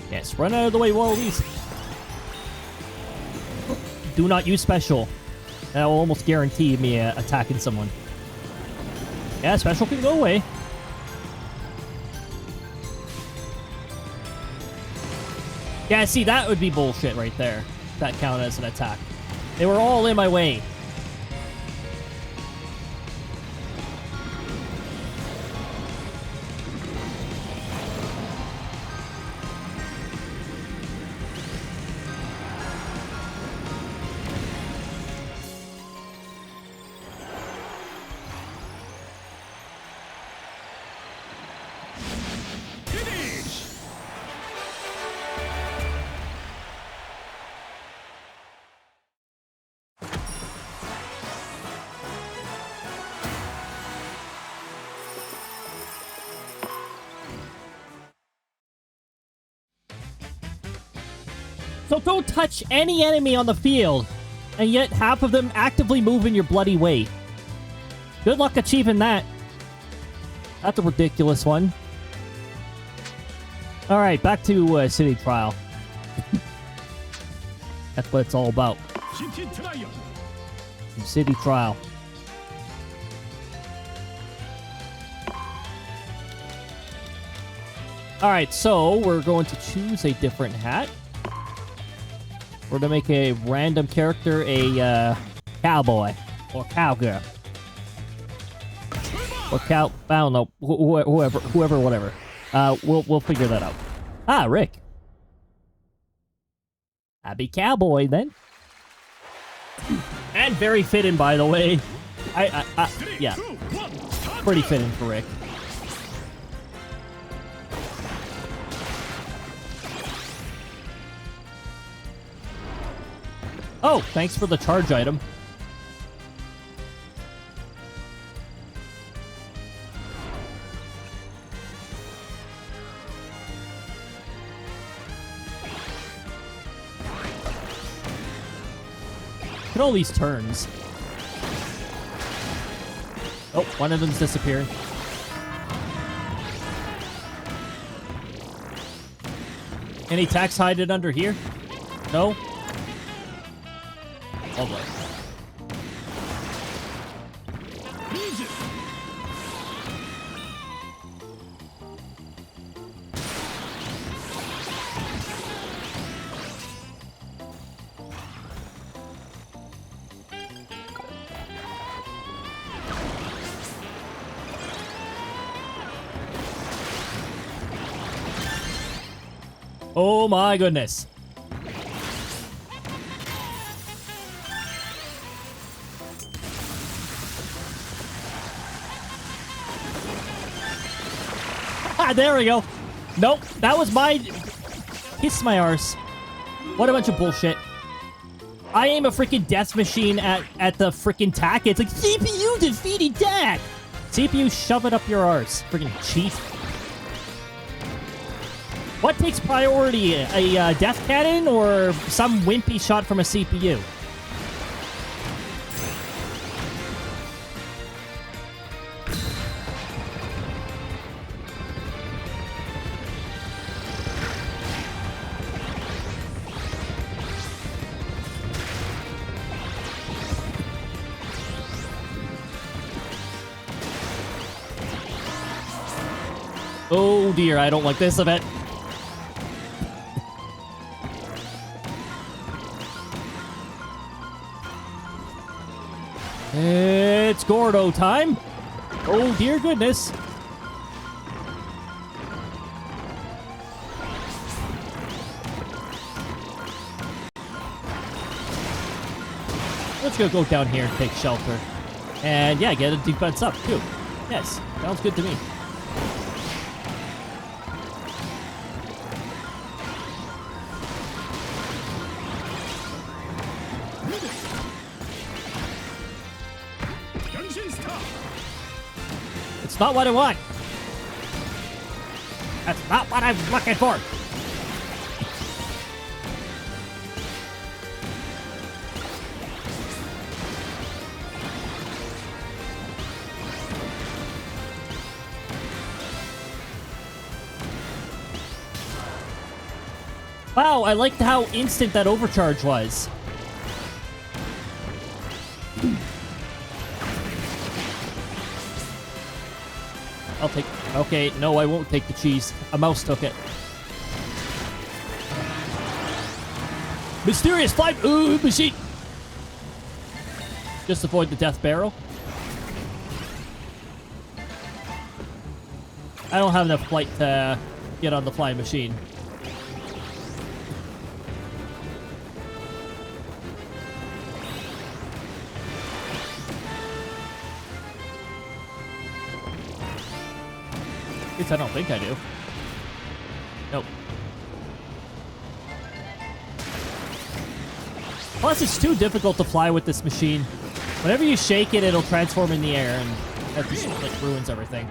Yes, run out of the way, Waddle Dees. Do not use special. That will almost guarantee me attacking someone. Yeah, special can go away. Yeah, see, that would be bullshit right there. That counted as an attack. They were all in my way. So don't touch any enemy on the field, and yet half of them actively move in your bloody way. Good luck achieving that. That's a ridiculous one. Alright, back to City Trial. That's what it's all about. City Trial. Alright, so we're going to choose a different hat. We're going to make a random character a cowboy or cowgirl. Or cow... I don't know. Whoever, whatever. We'll figure that out. Ah, Rick. I'd be cowboy then. And very fitting, by the way. Yeah. Pretty fitting for Rick. Oh, thanks for the charge item. Look at all these turns. Oh, one of them's disappearing. Any tax hidden under here? No? Oh boy. Oh my goodness. There we go. Nope, that was my... Kiss my arse. What a bunch of bullshit. I aim a freaking death machine at the freaking tack. It's like, CPU defeated tack! CPU, shove it up your arse. Freaking cheat. What takes priority? A death cannon or some wimpy shot from a CPU? Oh dear, I don't like this event. It's Gordo time. Oh dear goodness. Let's go down here and take shelter. And yeah, get a defense up too. Yes, sounds good to me. It's not what I want. That's not what I'm looking for. Wow, I liked how instant that overcharge was. I'll take... Okay, no, I won't take the cheese. A mouse took it. Mysterious flight... Ooh, machine! Just avoid the death barrel. I don't have enough flight to get on the flying machine. At least I don't think I do. Nope. Plus, it's too difficult to fly with this machine. Whenever you shake it, it'll transform in the air, and that just like ruins everything.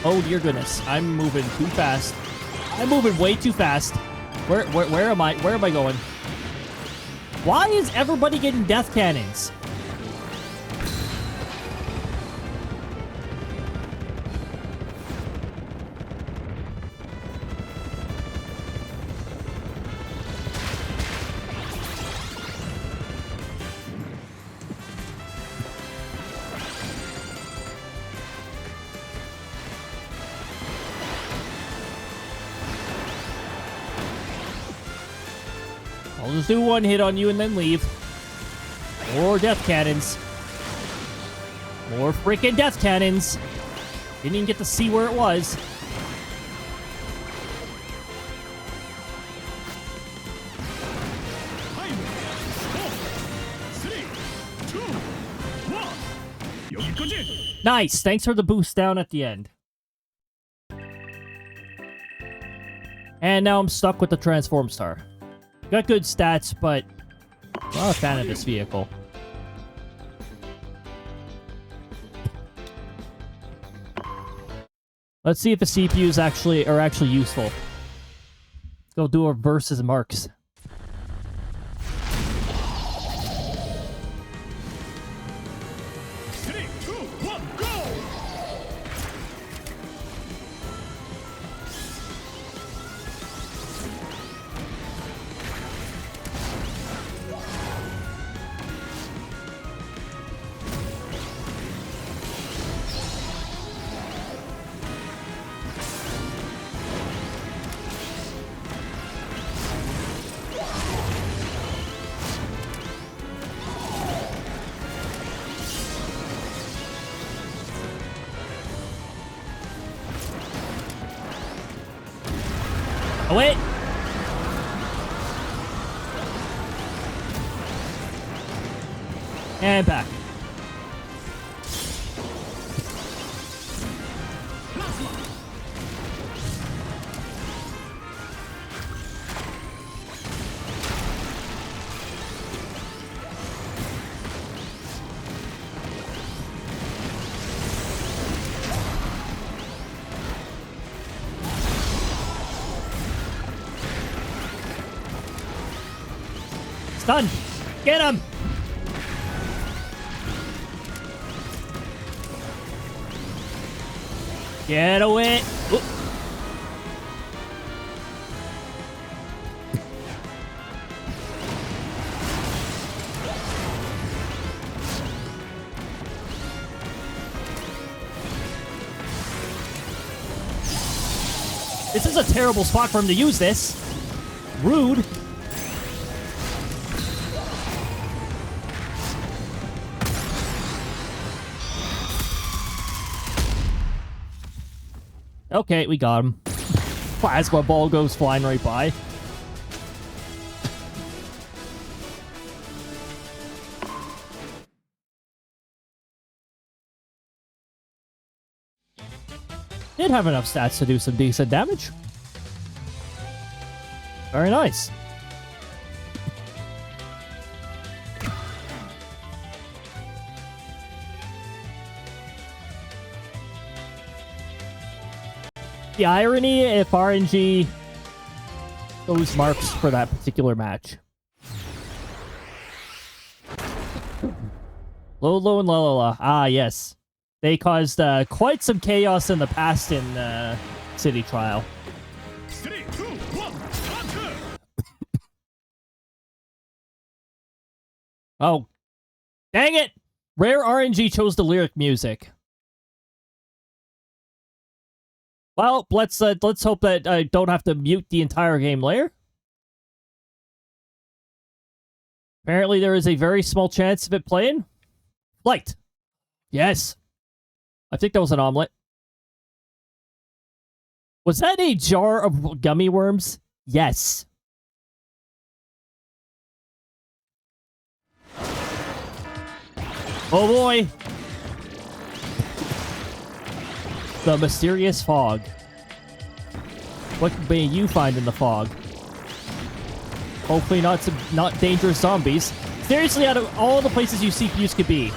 Oh dear goodness, I'm moving too fast. I'm moving way too fast. Where am I? Where am I going? Why is everybody getting death cannons? I'll just do one hit on you and then leave. More death cannons. More freaking death cannons. Didn't even get to see where it was. Nice. Thanks for the boost down at the end. And now I'm stuck with the Transform Star. Got good stats, but I'm not a fan of this vehicle. Let's see if the CPUs are actually useful. Let's go do our versus marks. Oh, wait! And back. Done. Get him! Get away! Ooh. This is a terrible spot for him to use this. Rude. Okay, we got him. Plasma ball goes flying right by. Did have enough stats to do some decent damage. Very nice. The irony if RNG goes marks for that particular match. Lolo and Lalala. Ah, yes. They caused quite some chaos in the past in City Trial. 3, 2, 1, start! Oh. Dang it! Rare RNG chose the lyric music. Well, let's hope that I don't have to mute the entire game layer. Apparently, there is a very small chance of it playing. Flight. Yes. I think that was an omelet. Was that a jar of gummy worms? Yes. Oh boy. The mysterious fog. What may you find in the fog? Hopefully not dangerous zombies. Seriously, out of all the places you CPUs could be.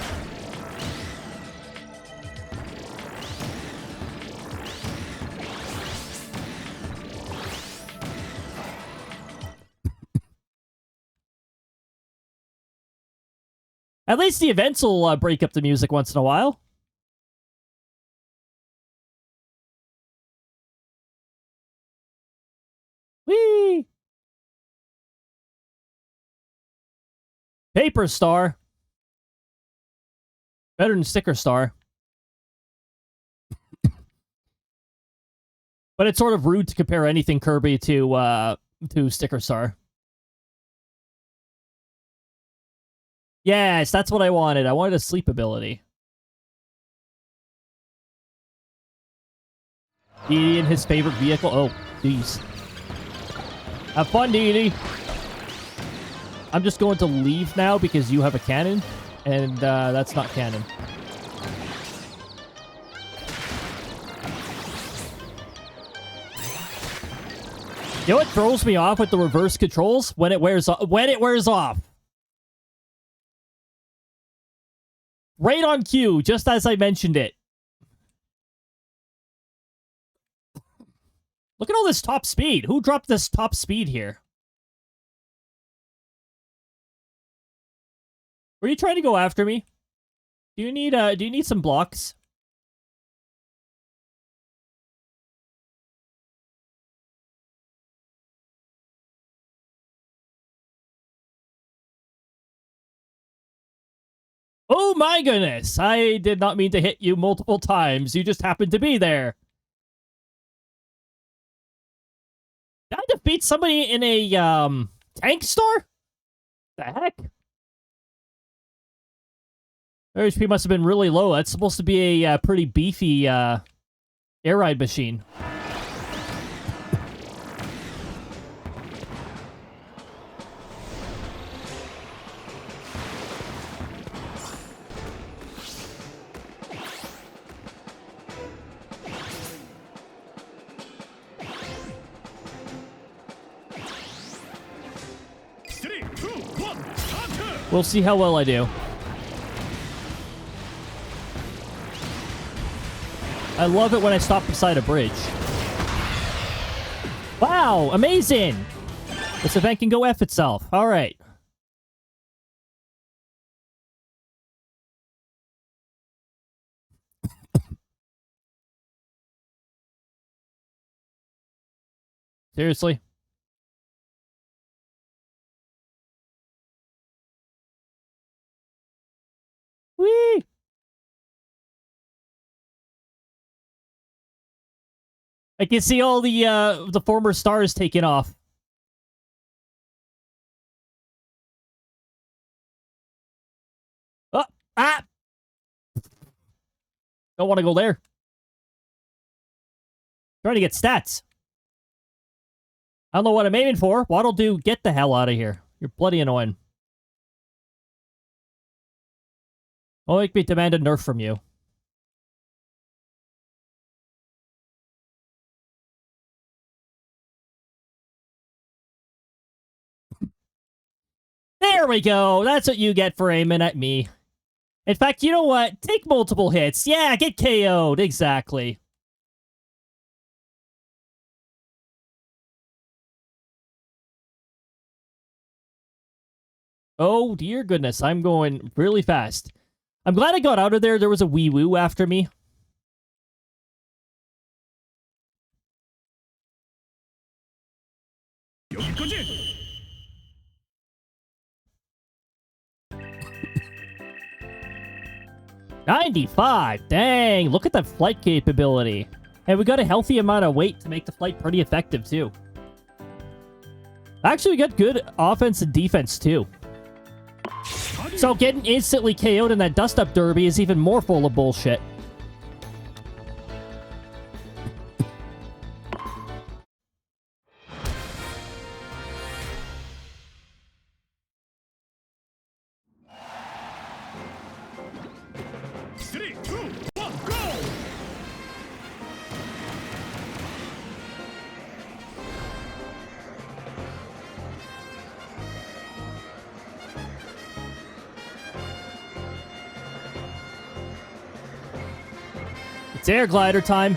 At least the events will break up the music once in a while. Whee! Paper Star. Better than Sticker Star. But it's sort of rude to compare anything Kirby to Sticker Star. Yes, that's what I wanted. I wanted a sleep ability. Dee and his favorite vehicle. Oh, jeez. Have fun, Dee. I'm just going to leave now because you have a cannon, and that's not canon. You know what throws me off with the reverse controls? When it wears off. When it wears off. Right on cue, just as I mentioned it. Look at all this top speed. Who dropped this top speed here? Were you trying to go after me? Do you need some blocks? Oh my goodness! I did not mean to hit you multiple times. You just happened to be there. Did I defeat somebody in a tank store? The heck? Their HP must have been really low. That's supposed to be a pretty beefy air ride machine. We'll see how well I do. I love it when I stop beside a bridge. Wow, amazing! This event can go F itself. All right. Seriously? Whee! I can see all the former stars taking off. Oh, ah! Don't want to go there. Trying to get stats. I don't know what I'm aiming for. What'll do? Get the hell out of here. You're bloody annoying. I'll make me demand a nerf from you. There we go. That's what you get for aiming at me. In fact, you know what? Take multiple hits. Yeah, get KO'd. Exactly. Oh, dear goodness. I'm going really fast. I'm glad I got out of there. There was a wee woo after me. $95. Dang, look at that flight capability. And we got a healthy amount of weight to make the flight pretty effective, too. Actually, we got good offense and defense, too. So getting instantly KO'd in that dust-up derby is even more full of bullshit. It's air glider time.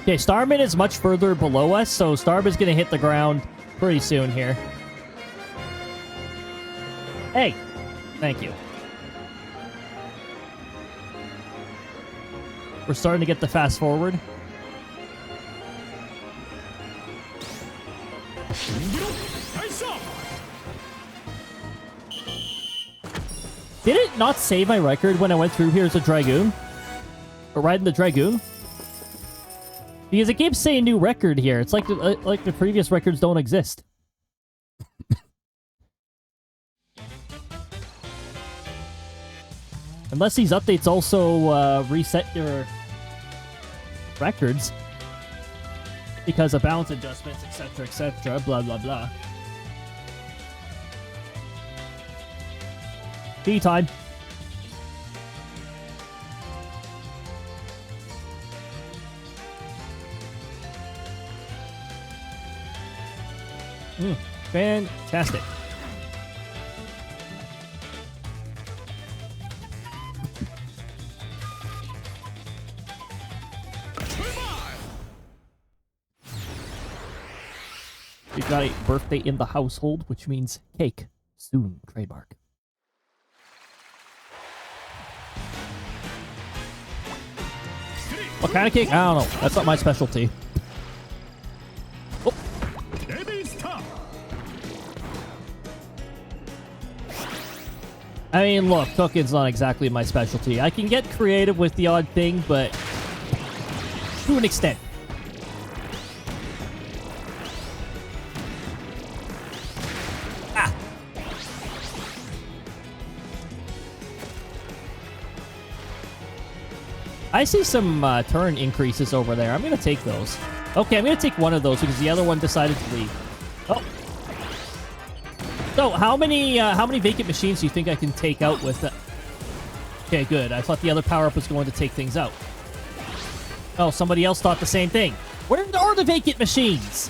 Okay, Starman is much further below us, so Starman's gonna hit the ground pretty soon here. Hey! Thank you. We're starting to get the fast forward. Did it not save my record when I went through here as a Dragoon? Or riding the Dragoon? Because it keeps saying new record here. It's like the previous records don't exist. Unless these updates also reset your records. Because of balance adjustments, etc., blah, blah, blah. Tea time. Fantastic. We've got a birthday in the household, which means cake. Soon, trademark. What kind of cake? I don't know. That's not my specialty. Oh. I mean, look, cooking's not exactly my specialty. I can get creative with the odd thing, but to an extent. I see some turn increases over there. I'm going to take those. Okay, I'm going to take one of those because the other one decided to leave. Oh. So, how many vacant machines do you think I can take out with that? Okay, good. I thought the other power-up was going to take things out. Oh, somebody else thought the same thing. Where are the vacant machines?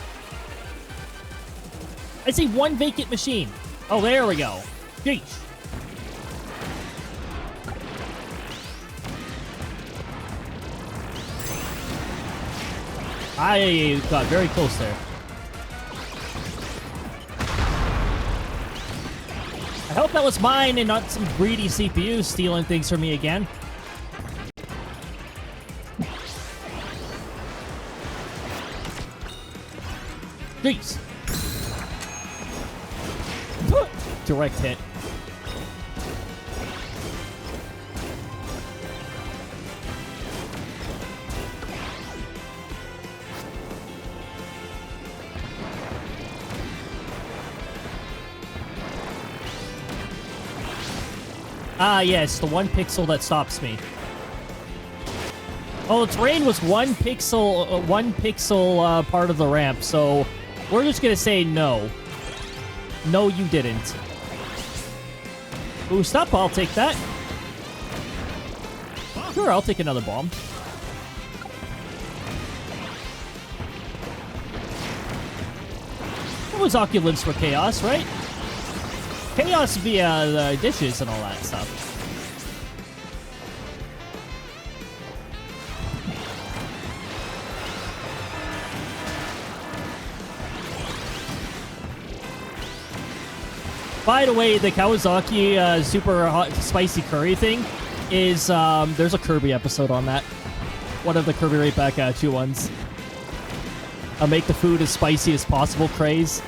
I see one vacant machine. Oh, there we go. Jeez. I got very close there. I hope that was mine and not some greedy CPU stealing things from me again. Jeez. Direct hit. Ah, yes, the one pixel that stops me. Oh, the terrain was one pixel part of the ramp, so we're just gonna say no. No, you didn't. Boost up, I'll take that. Sure, I'll take another bomb. It was Oculus for Chaos, right? Chaos via the dishes and all that stuff. By the way, the Kawasaki super hot spicy curry thing is there's a Kirby episode on that. One of the Kirby right back at you ones. I'll make the food as spicy as possible craze.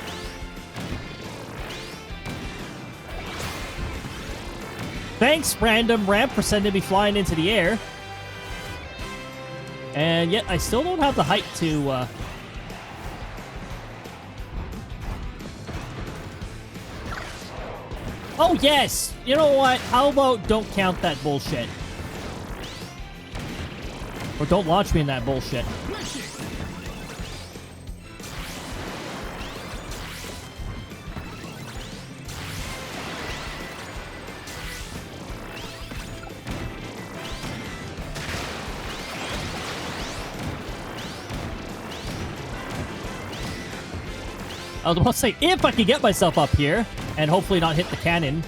Thanks, random ramp, for sending me flying into the air. And yet, I still don't have the height to... Oh, yes! You know what? How about don't count that bullshit? Or don't launch me in that bullshit. I was about to say, if I could get myself up here, and hopefully not hit the cannon.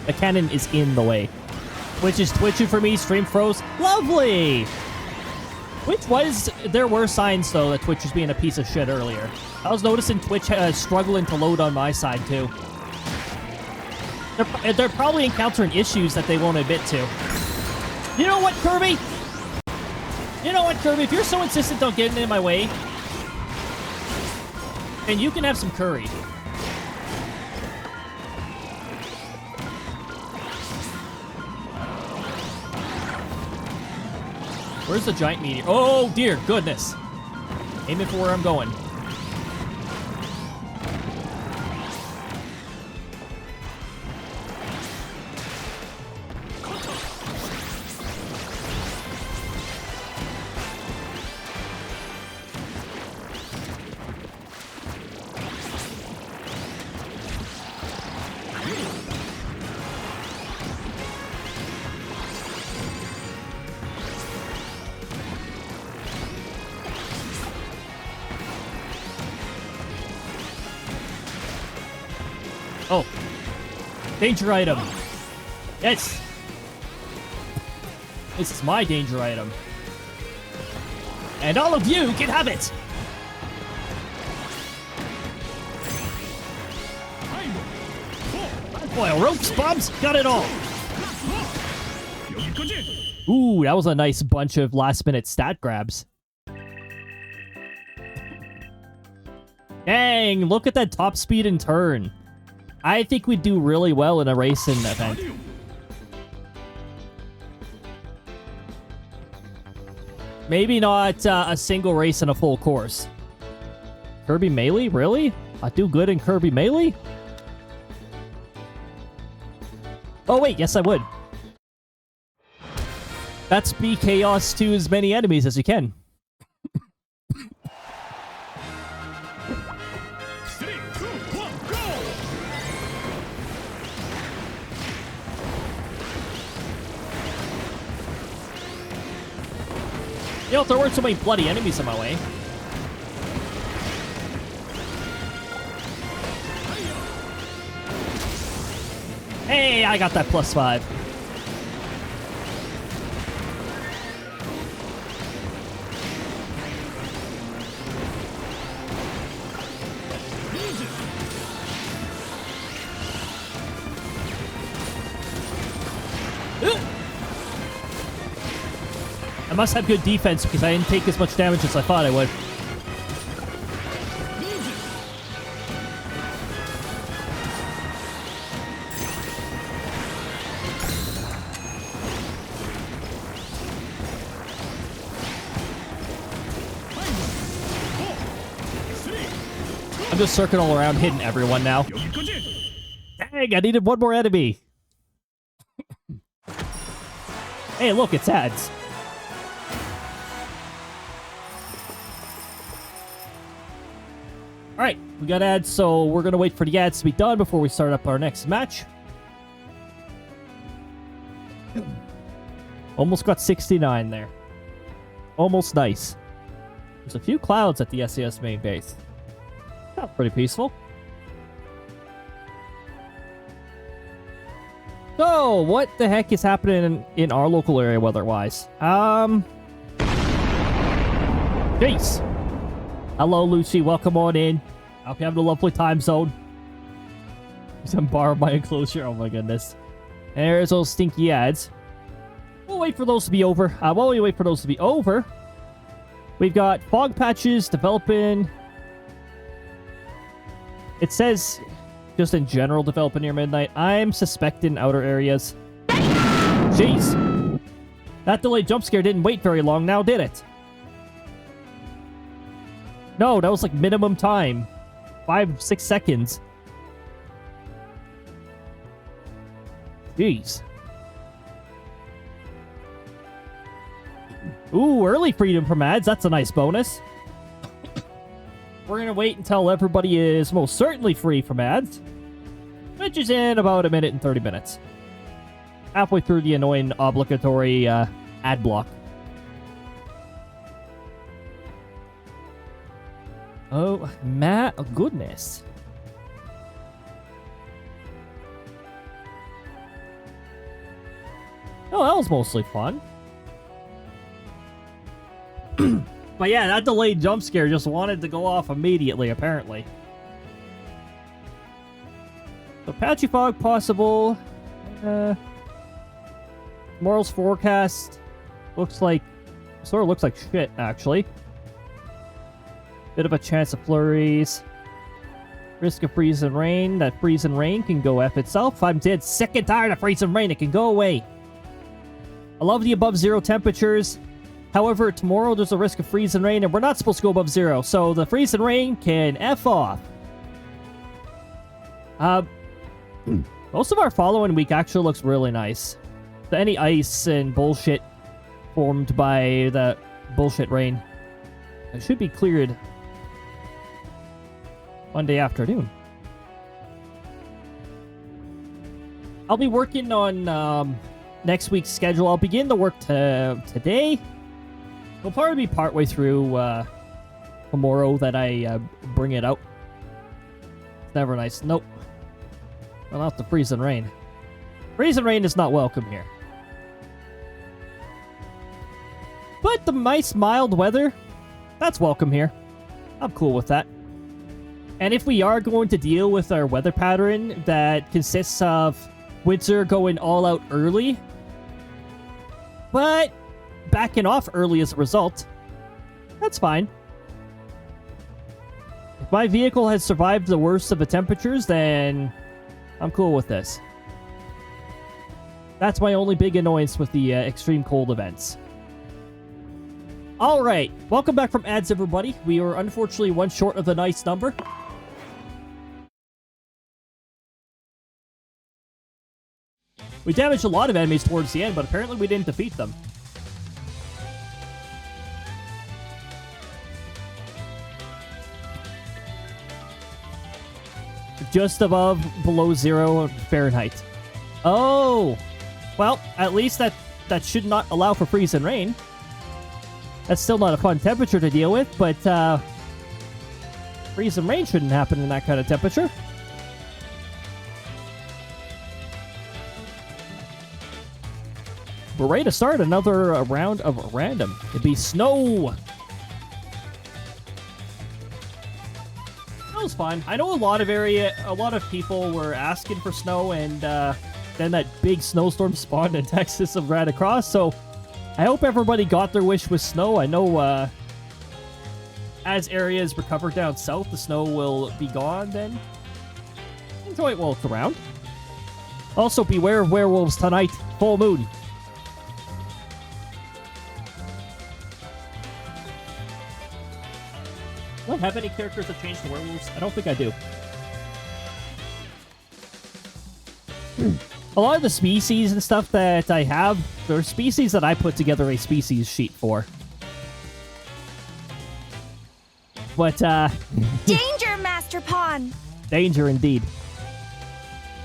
The cannon is in the way. Which is twitching for me, stream froze. Lovely! Which was... There were signs, though, that Twitch was being a piece of shit earlier. I was noticing Twitch struggling to load on my side, too. They're probably encountering issues that they won't admit to. You know what, Kirby? You know what, Kirby? If you're so insistent on getting in my way, then you can have some curry. Where's the giant meteor? Oh, dear goodness. Aiming for where I'm going. Oh. Danger item. Yes. This is my danger item. And all of you can have it. Boil ropes, bombs, got it all. Ooh, that was a nice bunch of last-minute stat grabs. Dang, look at that top speed and turn. I think we'd do really well in a racing event. Maybe not a single race in a full course. Kirby Melee? Really? I'd do good in Kirby Melee? Oh wait, yes I would. That's be chaos to as many enemies as you can. You know, if there weren't so many bloody enemies in my way. Hey, I got that +5. I must have good defense because I didn't take as much damage as I thought I would. I'm just circling all around, hitting everyone now. Dang, I needed one more enemy. Hey, look, it's ads. Alright, we got ads, so we're going to wait for the ads to be done before we start up our next match. Almost got 69 there. Almost nice. There's a few clouds at the SES main base. Sounds pretty peaceful. So, what the heck is happening in our local area weather-wise? Jeez. Hello, Lucy. Welcome on in. I hope you're having a lovely time zone. Some bar of my enclosure. Oh my goodness. There's those stinky ads. We'll wait for those to be over. While we wait for those to be over, we've got fog patches developing. It says just in general developing near midnight. I'm suspecting outer areas. Jeez. That delayed jump scare didn't wait very long now, did it? No, that was like minimum time. 5-6 seconds. Jeez. Ooh, early freedom from ads. That's a nice bonus. We're gonna wait until everybody is most certainly free from ads, which is in about 1 minute and 30 minutes. Halfway through the annoying obligatory ad block. Oh, my goodness. Oh, that was mostly fun. But yeah, that delayed jump scare just wanted to go off immediately, apparently. So patchy fog possible. Tomorrow's forecast sort of looks like shit, actually. Bit of a chance of flurries. Risk of freeze and rain. That freeze and rain can go F itself. I'm dead sick and tired of freeze and rain. It can go away. I love the above zero temperatures. However, tomorrow there's a risk of freeze and rain, and we're not supposed to go above zero, so the freeze and rain can F off. Most of our following week actually looks really nice. So any ice and bullshit formed by the bullshit rain, it should be cleared Monday afternoon. I'll be working on next week's schedule. I'll begin the work today. We'll probably be partway through tomorrow that I bring it out. It's never nice. Nope. Well, not the freeze and rain. Freeze and rain is not welcome here. But the nice mild weather, that's welcome here. I'm cool with that. And if we are going to deal with our weather pattern that consists of winter going all out early, but backing off early as a result, that's fine. If my vehicle has survived the worst of the temperatures, then I'm cool with this. That's my only big annoyance with the extreme cold events. Alright, welcome back from ads, everybody. We are unfortunately one short of the nice number. We damaged a lot of enemies towards the end, but apparently we didn't defeat them. Just above below 0 Fahrenheit. Oh! Well, at least that should not allow for freeze and rain. That's still not a fun temperature to deal with, but freeze and rain shouldn't happen in that kind of temperature. We're ready to start another round of random. It'd be snow! That was fun. I know a lot of people were asking for snow, and then that big snowstorm spawned in Texas and ran across, so I hope everybody got their wish with snow. I know as areas recover down south, the snow will be gone then. Enjoy it while it's around. Also, beware of werewolves tonight. Full moon. Do I have any characters that change to werewolves? I don't think I do. A lot of the species and stuff that I have, they're species that I put together a species sheet for. But, Danger, Master Pawn! Danger indeed.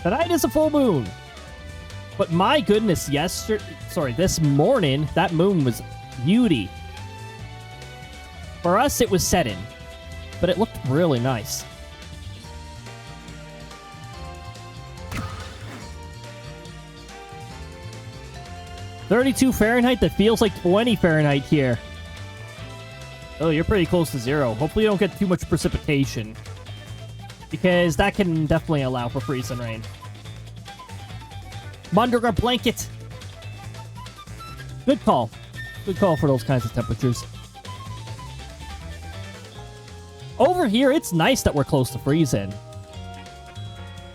Tonight is a full moon. But my goodness, this morning, that moon was beauty. For us, it was setting. But it looked really nice. "32 Fahrenheit, that feels like 20 Fahrenheit here." Oh, you're pretty close to 0. Hopefully you don't get too much precipitation, because that can definitely allow for freeze and rain. I'm under a blanket. Good call. Good call for those kinds of temperatures. Over here, it's nice that we're close to freezing.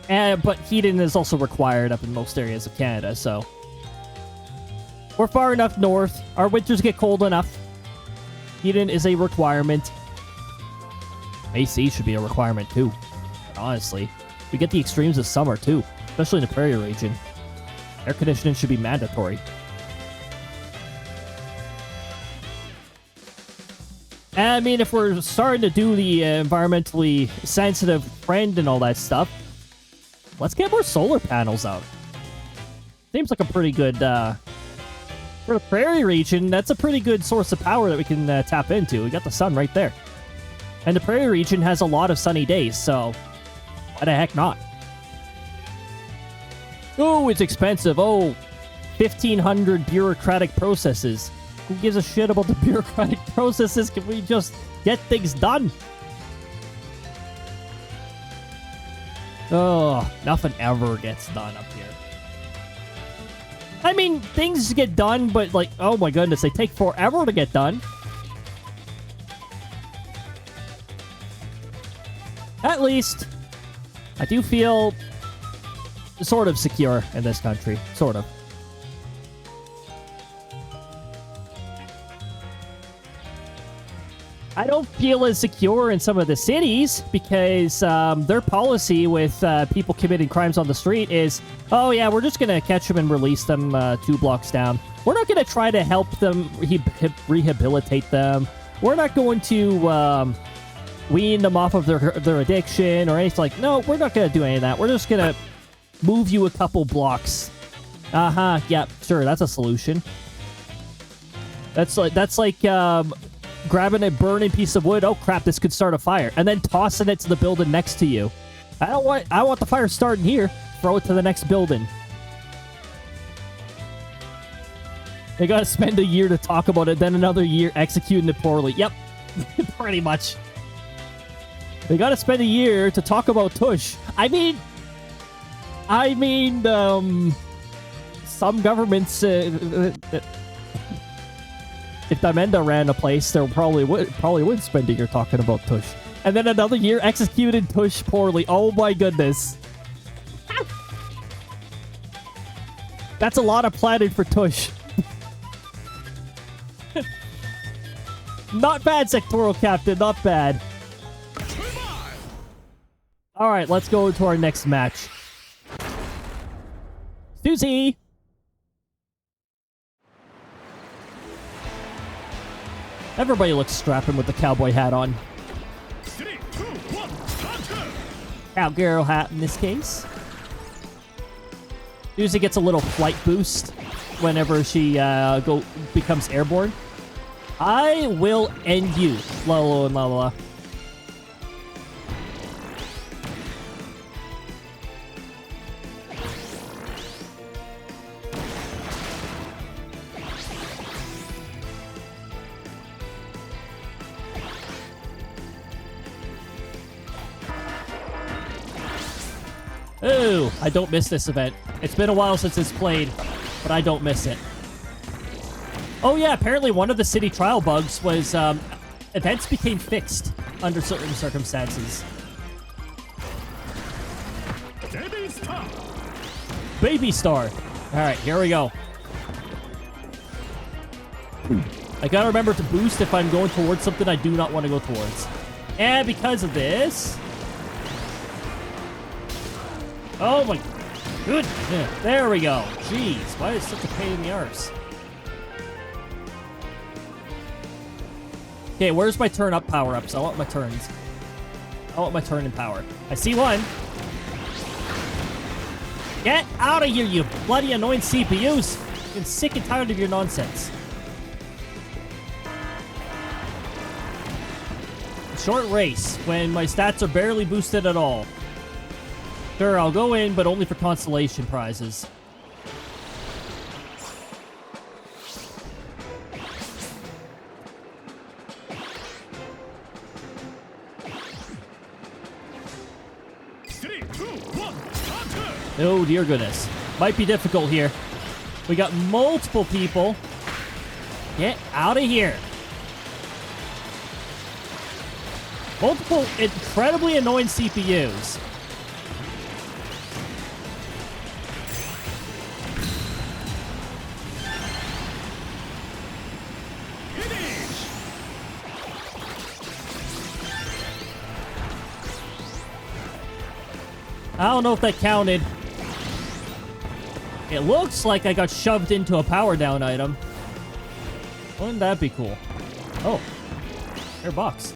But heating is also required up in most areas of Canada, so we're far enough north. Our winters get cold enough. Heating is a requirement. AC should be a requirement too. But honestly, we get the extremes of summer too, especially in the prairie region. Air conditioning should be mandatory. I mean, if we're starting to do the environmentally sensitive trend and all that stuff, let's get more solar panels out. Seems like a pretty good, for the prairie region, that's a pretty good source of power that we can tap into. We got the sun right there. And the prairie region has a lot of sunny days, so why the heck not? Oh, it's expensive. Oh, 1,500 bureaucratic processes. Who gives a shit about the bureaucratic processes? Can we just get things done? Oh, nothing ever gets done up here. I mean, things get done, but like, oh my goodness, they take forever to get done. At least, I do feel sort of secure in this country. Sort of. I don't feel as secure in some of the cities because their policy with people committing crimes on the street is, oh yeah, we're just going to catch them and release them 2 blocks down. We're not going to try to help them rehabilitate them. We're not going to wean them off of their addiction or anything like, no, we're not going to do any of that. We're just going to move you a couple blocks. Yeah, sure, that's a solution. That's like grabbing a burning piece of wood. Oh crap, this could start a fire. And then tossing it to the building next to you. I want the fire starting here. Throw it to the next building. They gotta spend a year to talk about it, then another year executing it poorly. Yep, pretty much. They gotta spend a year to talk about Tush. I mean, some governments, if Dimenda ran a place, they probably would spend a year talking about Tush. And then another year executed Tush poorly. Oh my goodness. That's a lot of planning for Tush. Not bad, Sectoral Captain. Not bad. Alright, let's go to our next match. Susie! Everybody looks strapping with the cowboy hat on. 3, 2, 1, start! Cowgirl hat in this case. Usually gets a little flight boost whenever she becomes airborne. I will end you. La la la la. Ooh, I don't miss this event. It's been a while since it's played, but I don't miss it. Oh yeah, apparently one of the city trial bugs was events became fixed under certain circumstances. Baby star! Baby star. All right, here we go. I gotta remember to boost if I'm going towards something I do not want to go towards. And because of this... Oh my goodness. There we go. Jeez, why is it such a pain in the arse? Okay, where's my turn up power-ups? I want my turns. I want my turn in power. I see one. Get out of here, you bloody annoying CPUs. I'm sick and tired of your nonsense. Short race, when my stats are barely boosted at all. Sure, I'll go in, but only for consolation prizes. Oh, dear goodness. Might be difficult here. We got multiple people. Get out of here. Multiple incredibly annoying CPUs. I don't know if that counted. It looks like I got shoved into a power down item. Wouldn't that be cool? Oh, air box.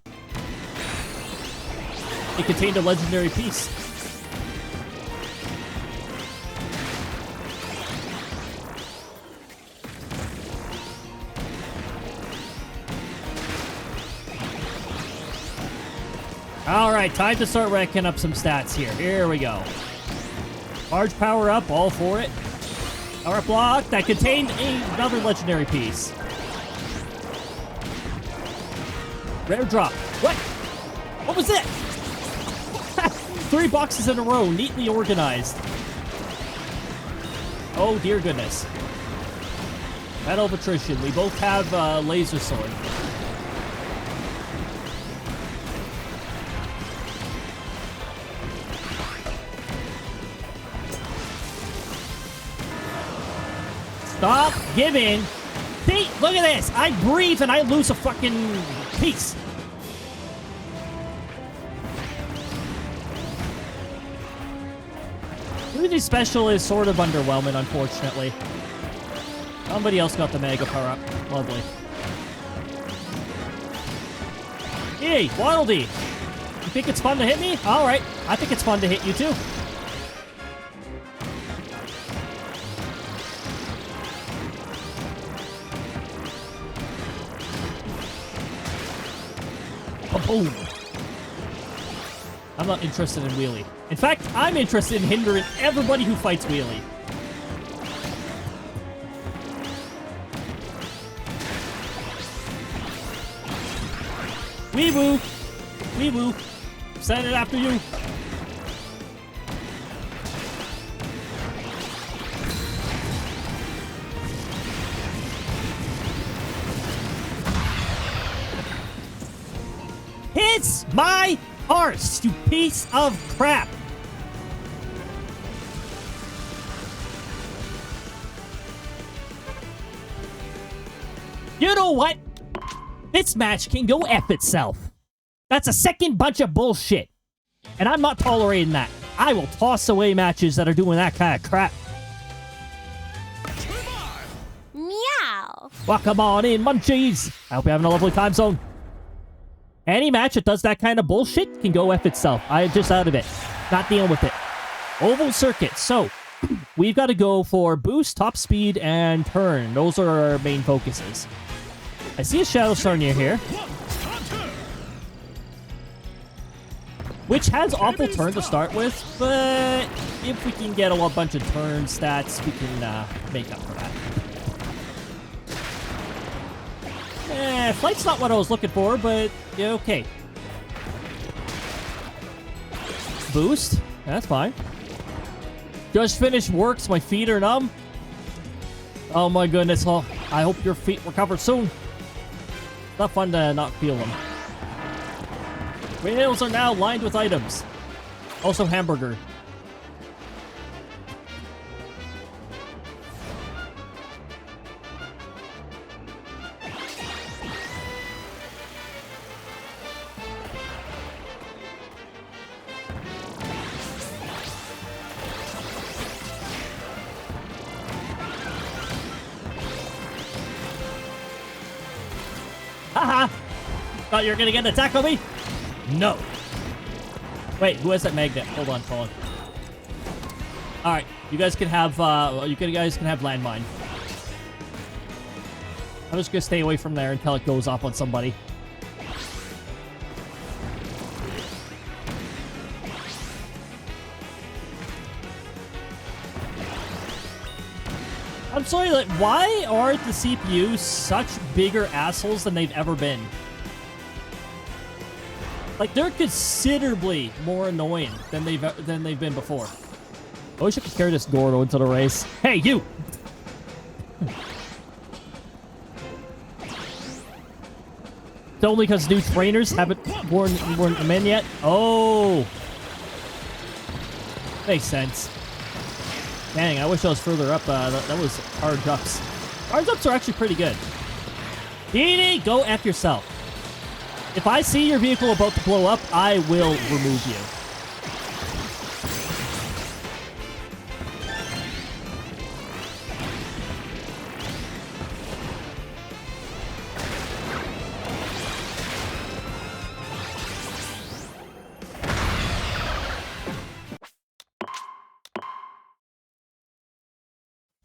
It contained a legendary piece. Alright, time to start racking up some stats here. Here we go. Large power up, all for it. Power block that contained another legendary piece. Rare drop. What? What was that? 3 boxes in a row, neatly organized. Oh, dear goodness. Battle of attrition. We both have laser sword. Stop giving. See, look at this. I breathe and I lose a fucking piece. Unity Special is sort of underwhelming, unfortunately. Somebody else got the Mega Power Up. Lovely. Hey, Waddle Dee. You think it's fun to hit me? Alright. I think it's fun to hit you too. Boom. I'm not interested in Wheelie. In fact, I'm interested in hindering everybody who fights Wheelie. Wee woo. Wee woo. Send it after you. It's my arse, you piece of crap. You know what? This match can go F itself. That's a second bunch of bullshit. And I'm not tolerating that. I will toss away matches that are doing that kind of crap. Meow. Well, come on in, munchies. I hope you're having a lovely time zone. Any match that does that kind of bullshit can go F itself. I'm just out of it. Not dealing with it. Oval circuit. So, we've got to go for boost, top speed, and turn. Those are our main focuses. I see a Shadow Star near here, which has awful turn to start with, but if we can get a bunch of turn stats, we can make up for that. Flight's not what I was looking for, but yeah, okay. Boost, that's fine. Just finished work, so my feet are numb. Oh my goodness, well, I hope your feet recover soon. Not fun to not feel them. Rails are now lined with items. Also hamburger. Haha! Thought you were gonna get an attack on me? No. Wait, who has that magnet? Hold on, hold on. Alright, you guys can have landmine. I'm just gonna stay away from there until it goes off on somebody. I'm sorry, like, why are the CPUs such bigger assholes than they've ever been? Like, they're considerably more annoying than they've been before. I wish I could carry this Gordo into the race. Hey, you! It's only because new trainers haven't worn them in yet? Oh! Makes sense. Dang, I wish I was further up. That was hard drops. Hard drops are actually pretty good. Edie, go F yourself. If I see your vehicle about to blow up, I will remove you.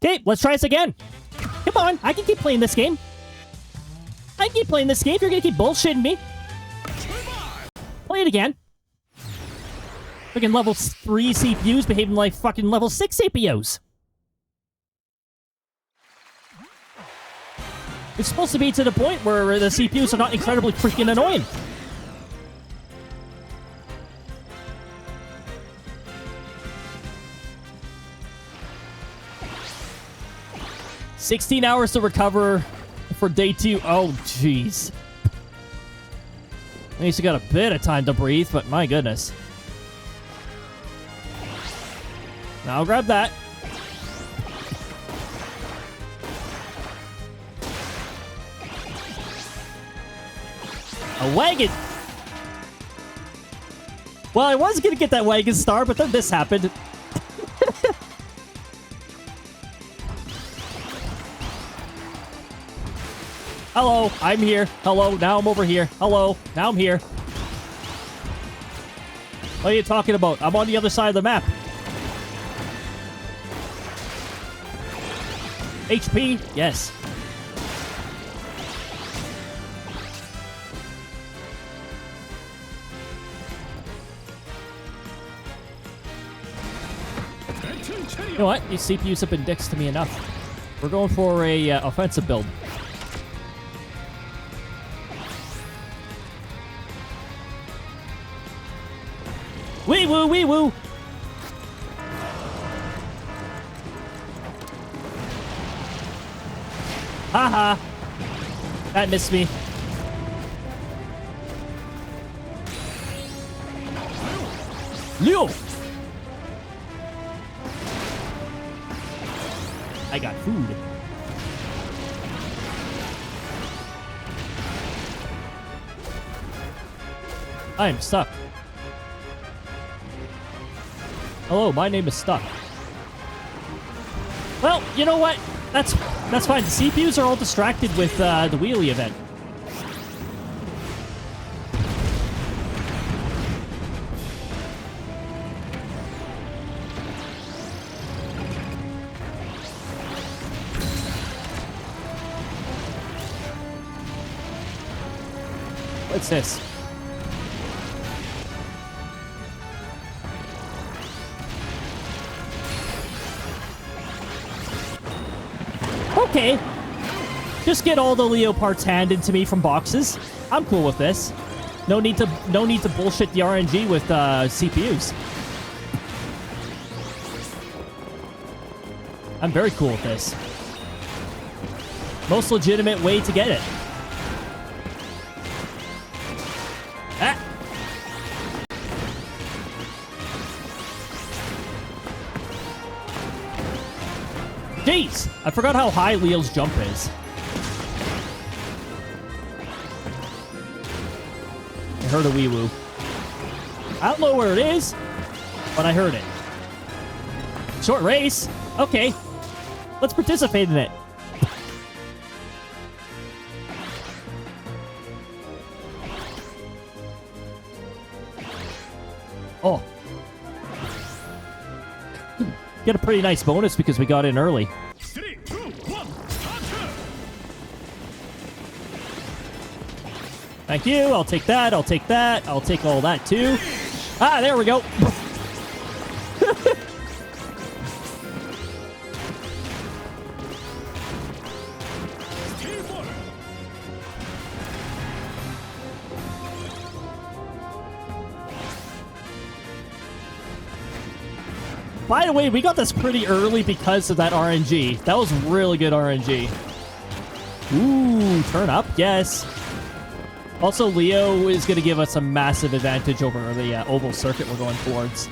Okay, let's try this again. Come on, I can keep playing this game. I can keep playing this game if you're gonna keep bullshitting me. Play it again. Fucking level 3 CPUs behaving like fucking level 6 CPUs. It's supposed to be to the point where the CPUs are not incredibly freaking annoying. "16 hours to recover for day 2. Oh, jeez. At least you got a bit of time to breathe, but my goodness. Now I'll grab that. A wagon! Well, I was gonna get that wagon star, but then this happened. Hello, I'm here. Hello, now I'm over here. Hello, now I'm here. What are you talking about? I'm on the other side of the map. HP? Yes. You know what? These CPUs have been dicks to me enough. We're going for a offensive build. Wee woo, wee woo. Haha. That missed me. Leo. I got food. I am stuck. Hello, my name is Stuck. Well, you know what? That's fine. The CPUs are all distracted with the wheelie event. What's this? Okay. Just get all the Leo parts handed to me from boxes. I'm cool with this. No need to bullshit the RNG with CPUs. I'm very cool with this. Most legitimate way to get it. Ah. Jeez! I forgot how high Leo's jump is. I heard a wee woo. I don't know where it is, but I heard it. Short race? Okay. Let's participate in it. Oh. Get a pretty nice bonus because we got in early. 3, 2, 1, start! Thank you. I'll take that. I'll take that. I'll take all that too. Ah, there we go. By the way, we got this pretty early because of that RNG. That was really good RNG. Ooh, turn up, yes. Also, Leo is going to give us a massive advantage over the oval circuit we're going towards.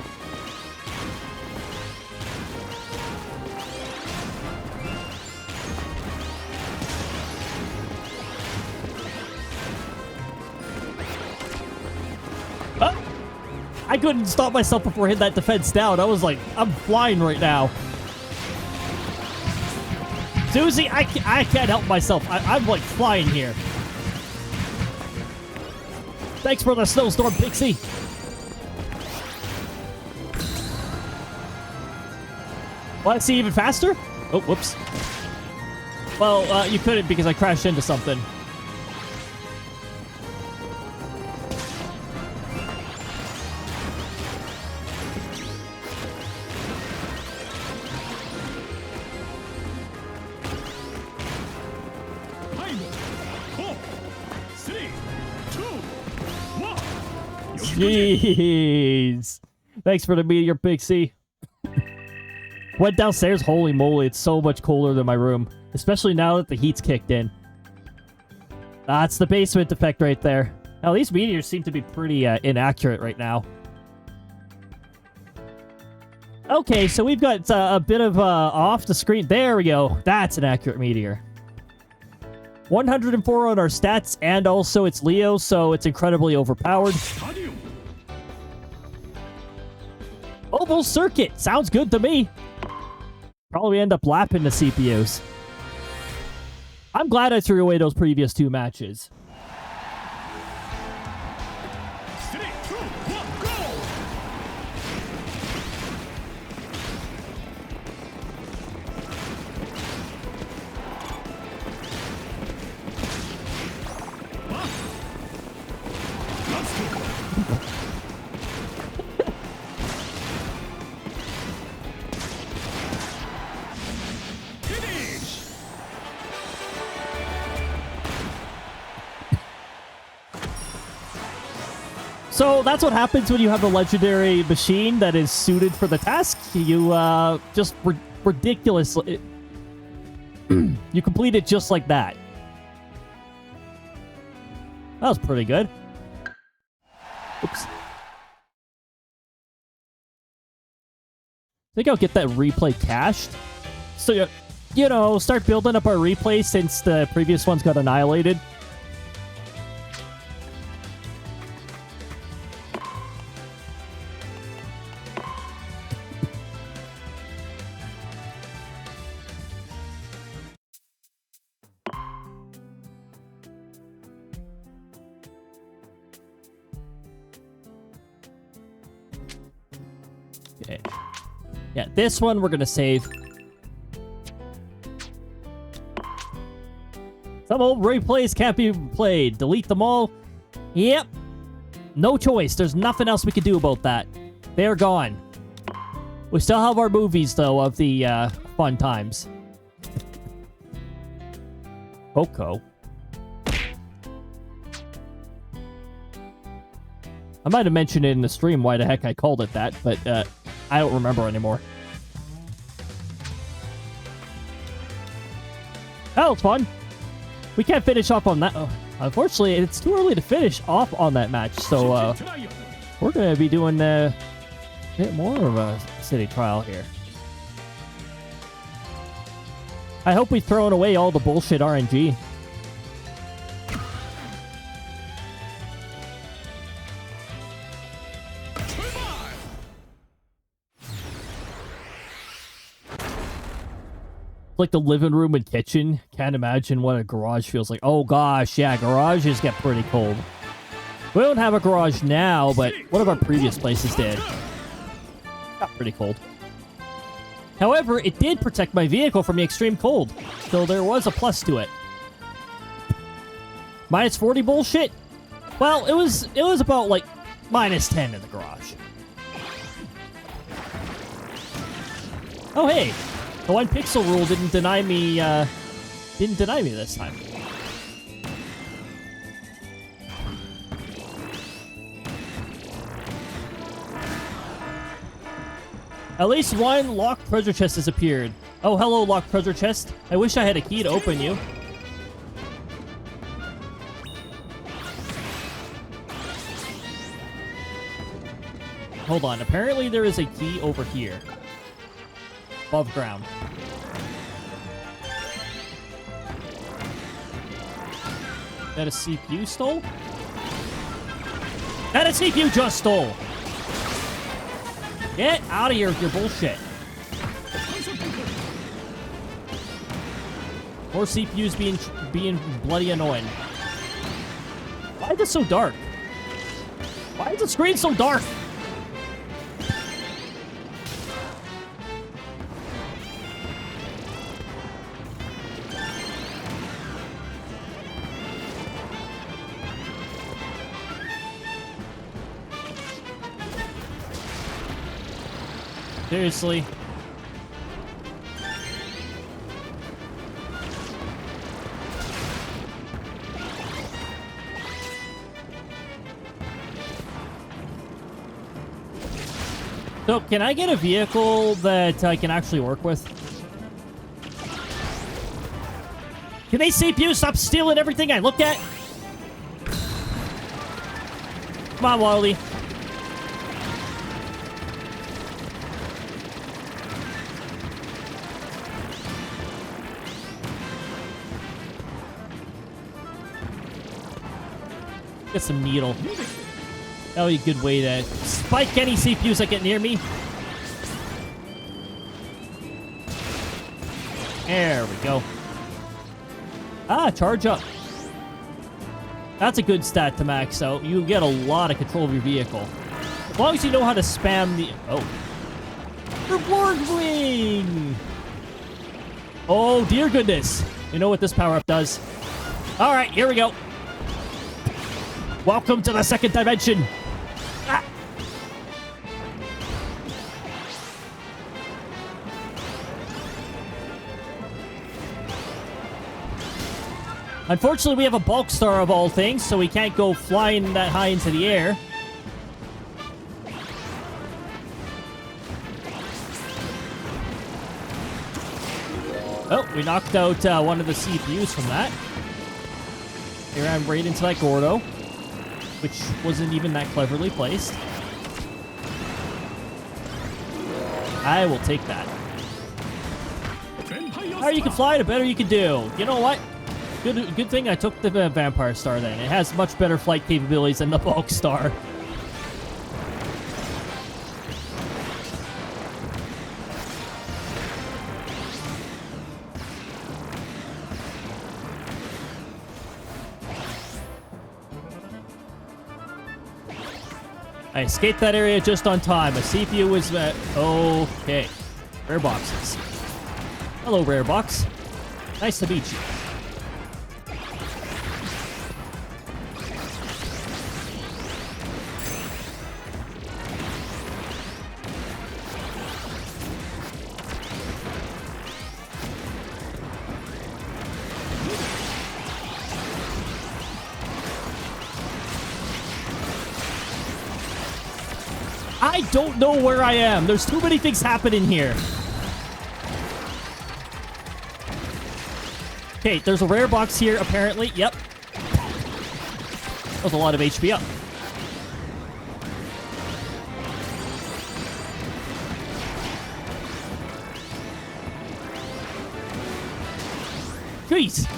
I couldn't stop myself before hitting that defense down. I was like, I'm flying right now. Susie, I can't help myself. I'm like flying here. Thanks for the snowstorm, Pixie. Want to see even faster? Oh, whoops. Well, you couldn't because I crashed into something. Jeez. Thanks for the meteor, Pixie. Went downstairs. Holy moly, it's so much colder than my room. Especially now that the heat's kicked in. That's the basement effect right there. Now, these meteors seem to be pretty inaccurate right now. Okay, so we've got a bit of off the screen. There we go. That's an accurate meteor. 104 on our stats, and also it's Leo, so it's incredibly overpowered. Stadium. Oval circuit. Sounds good to me. Probably end up lapping the CPUs. I'm glad I threw away those previous 2 matches. 3, 2, 1, go! Finish! So that's what happens when you have a legendary machine that is suited for the task. You just ridiculously... you complete it just like that. That was pretty good. Oops. I think I'll get that replay cached. So, you know, start building up our replay since the previous ones got annihilated. Okay. Yeah, this one we're gonna save. Some old replays can't be played. Delete them all. Yep. No choice. There's nothing else we can do about that. They're gone. We still have our movies, though, of the fun times. Coco. I might have mentioned it in the stream why the heck I called it that, but I don't remember anymore. That was fun. We can't finish off on that. Oh, unfortunately, it's too early to finish off on that match, so we're going to be doing a bit more of a city trial here. I hope we've thrown away all the bullshit RNG. Like the living room and kitchen. Can't imagine what a garage feels like. Oh gosh, yeah, garages get pretty cold. We don't have a garage now, but one of our previous places did. Got pretty cold. However, it did protect my vehicle from the extreme cold, so there was a plus to it. Minus 40 bullshit? Well, it was about like minus 10 in the garage. Oh hey. The 1 pixel rule didn't deny me this time. At least 1 locked treasure chest has appeared. Oh, hello, locked treasure chest. I wish I had a key to open you. Hold on, apparently there is a key over here. Above ground. That a CPU stole? That a CPU just stole! Get out of here with your bullshit. More CPUs being bloody annoying. Why is it so dark? Why is the screen so dark? Seriously. So, can I get a vehicle that I can actually work with? Can they CPU stop stealing everything I look at? Come on, Wally. Get some needle. That would be a good way to spike any CPUs that get near me. There we go. Ah, charge up. That's a good stat to max out. You get a lot of control of your vehicle. As long as you know how to spam the... Oh. Reward wing! Oh, dear goodness. You know what this power-up does. All right, here we go. Welcome to the second dimension. Ah. Unfortunately, we have a bulk star of all things, so we can't go flying that high into the air. Oh, we knocked out one of the CPUs from that. Here I'm right into that Gordo, which wasn't even that cleverly placed. I will take that. The higher you can fly, the better you can do. You know what? Good thing I took the Vampire Star then. It has much better flight capabilities than the Bulk Star. I escaped that area just on time. A CPU was... okay. Rare boxes. Hello, Rare Box. Nice to meet you. I don't know where I am. There's too many things happening here. Okay, there's a rare box here, apparently. Yep. That was a lot of HP up. Jeez.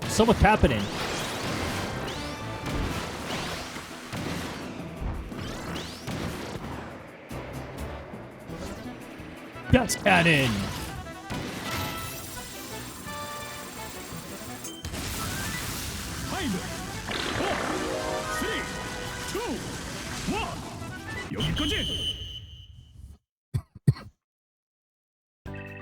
So much happening. Guts cannon.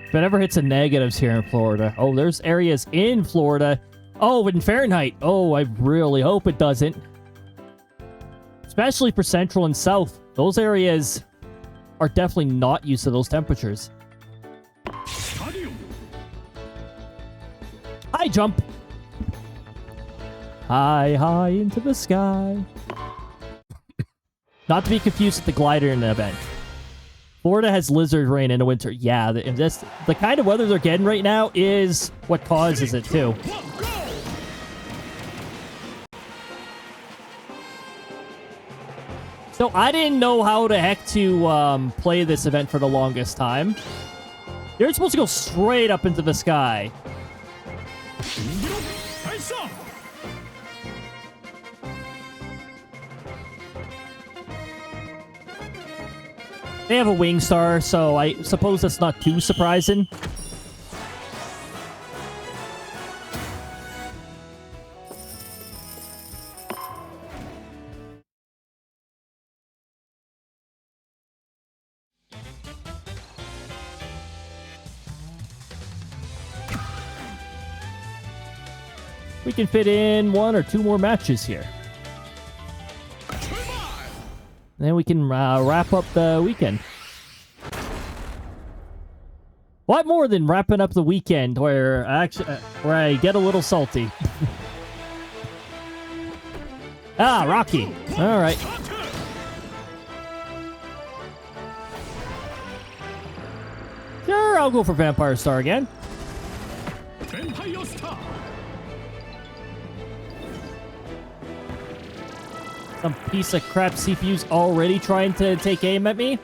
If it ever hits the negatives here in Florida. Oh, there's areas in Florida. Oh, in Fahrenheit. Oh, I really hope it doesn't. Especially for Central and South. Those areas are definitely not used to those temperatures. High jump. High, high into the sky. Not to be confused with the glider in the event. Florida has lizard rain in the winter. Yeah, the kind of weather they're getting right now is what causes it too. So I didn't know how the heck to play this event for the longest time. You're supposed to go straight up into the sky. They have a wing star, so I suppose that's not too surprising. We can fit in 1 or 2 more matches here. Then we can wrap up the weekend. What more than wrapping up the weekend where I get a little salty? Ah, Rocky. All right. I'll go for Vampire Star again. Vampire Star. Some piece of crap CPU's already trying to take aim at me.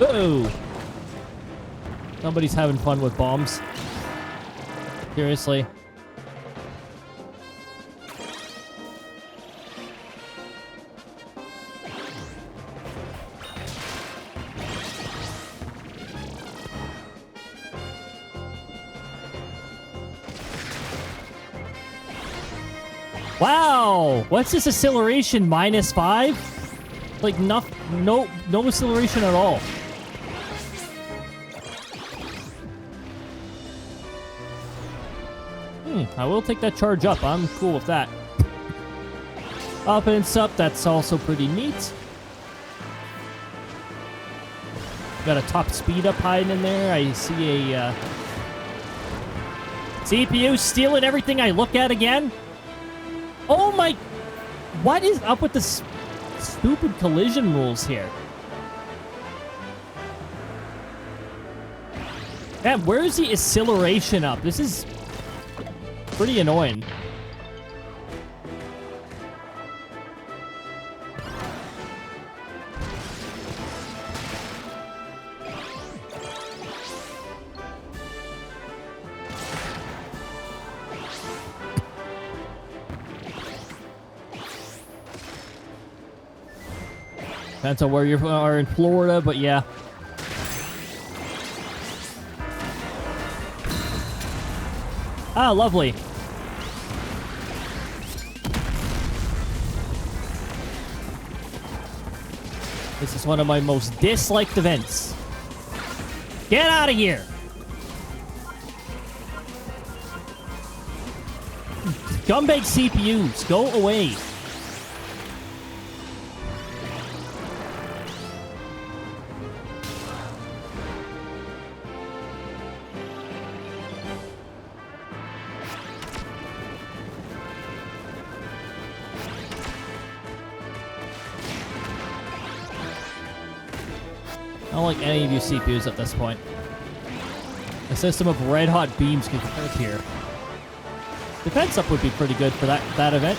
Uh-oh. Somebody's having fun with bombs. Seriously. Wow! What's this acceleration? -5? Like, no acceleration at all. I will take that charge up. I'm cool with that. Offense up, that's also pretty neat. Got a top speed up hiding in there. I see a CPU stealing everything I look at again. Oh my... What is up with this stupid collision rules here? Man, where's the acceleration up? This is pretty annoying. Depends on where you are in Florida, but yeah. Ah, lovely. This is one of my most disliked events. Get out of here! Scumbag CPUs, go away. I don't like any of you CPUs at this point. A system of red-hot beams can occur here. Defense up would be pretty good for that event.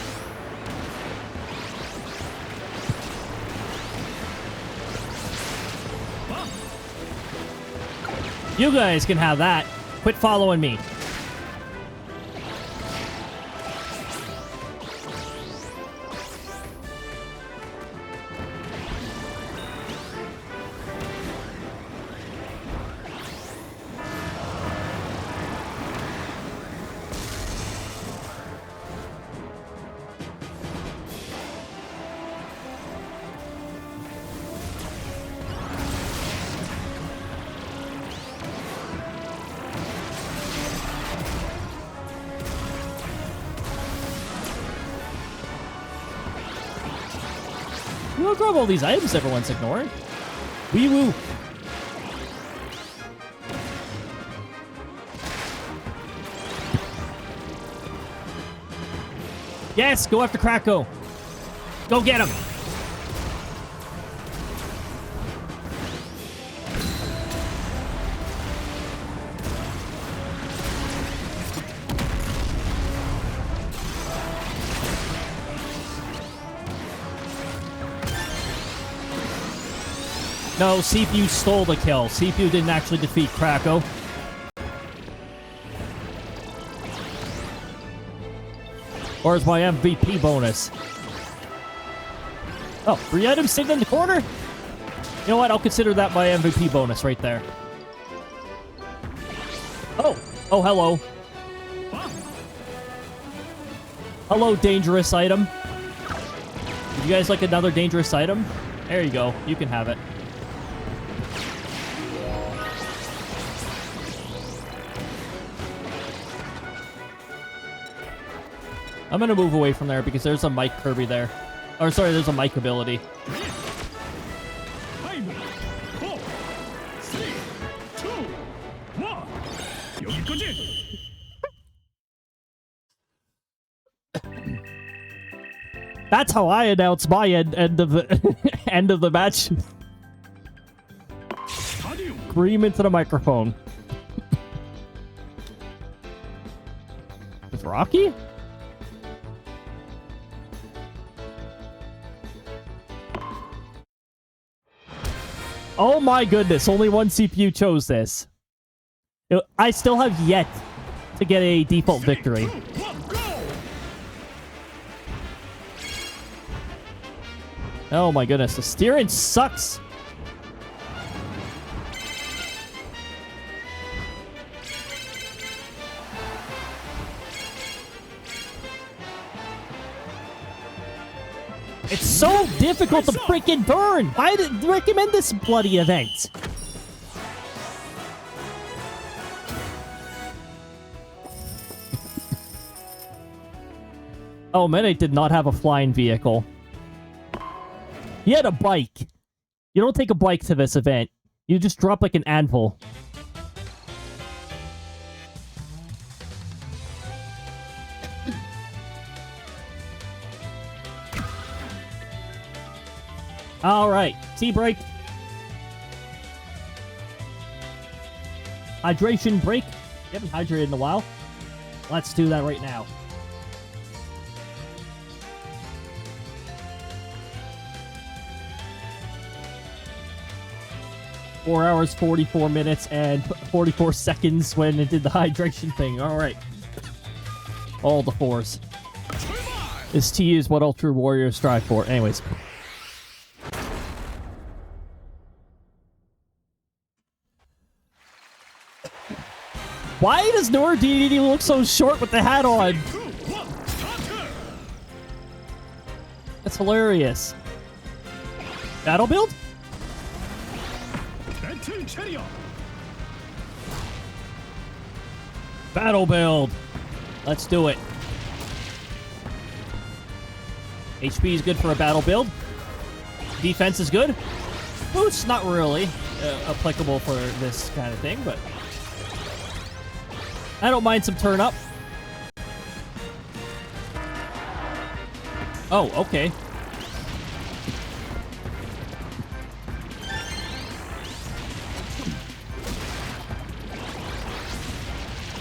You guys can have that. Quit following me. We'll grab all these items everyone's ignoring. Wee woo. Yes, go after Kracko. Go get him. No, CPU stole the kill. CPU didn't actually defeat Kracko. Or is my MVP bonus? Oh, free items sitting in the corner? You know what? I'll consider that my MVP bonus right there. Oh. Oh, hello. Hello, dangerous item. Would you guys like another dangerous item? There you go. You can have it. I'm gonna move away from there because there's a Mike Kirby there. Or sorry, there's a Mike ability. 5, 4, 3, 2, 1. Yogi That's how I announce my end of the end of the match. Scream into the microphone. Is Rocky? Oh my goodness, only one CPU chose this. I still have yet to get a default victory. Oh my goodness, the steering sucks. It's so difficult to freaking burn. I didn't recommend this bloody event. Oh, Medic did not have a flying vehicle. He had a bike. You don't take a bike to this event. You just drop like an anvil. All right, tea break. Hydration break. You haven't hydrated in a while. Let's do that right now. Four hours, 44 minutes, and 44 seconds when it did the hydration thing. All right. All the fours. This tea is what all true warriors strive for. Anyways. Why does Nora DDD look so short with the hat on? That's hilarious. Battle build? Battle build. Let's do it. HP is good for a battle build. Defense is good. Boost, not really applicable for this kind of thing, but I don't mind some turn up. Oh, okay.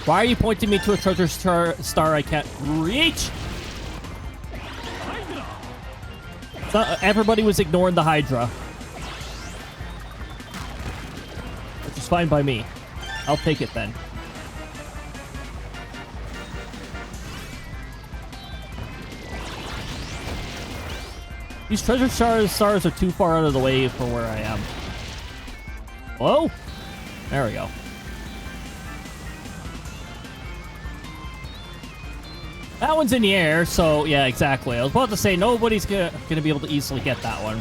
Why are you pointing me to a treasure star I can't reach? So everybody was ignoring the Hydra. Which is fine by me. I'll take it then. These treasure stars are too far out of the way for where I am. Whoa! There we go. That one's in the air, so yeah, exactly. I was about to say nobody's gonna be able to easily get that one.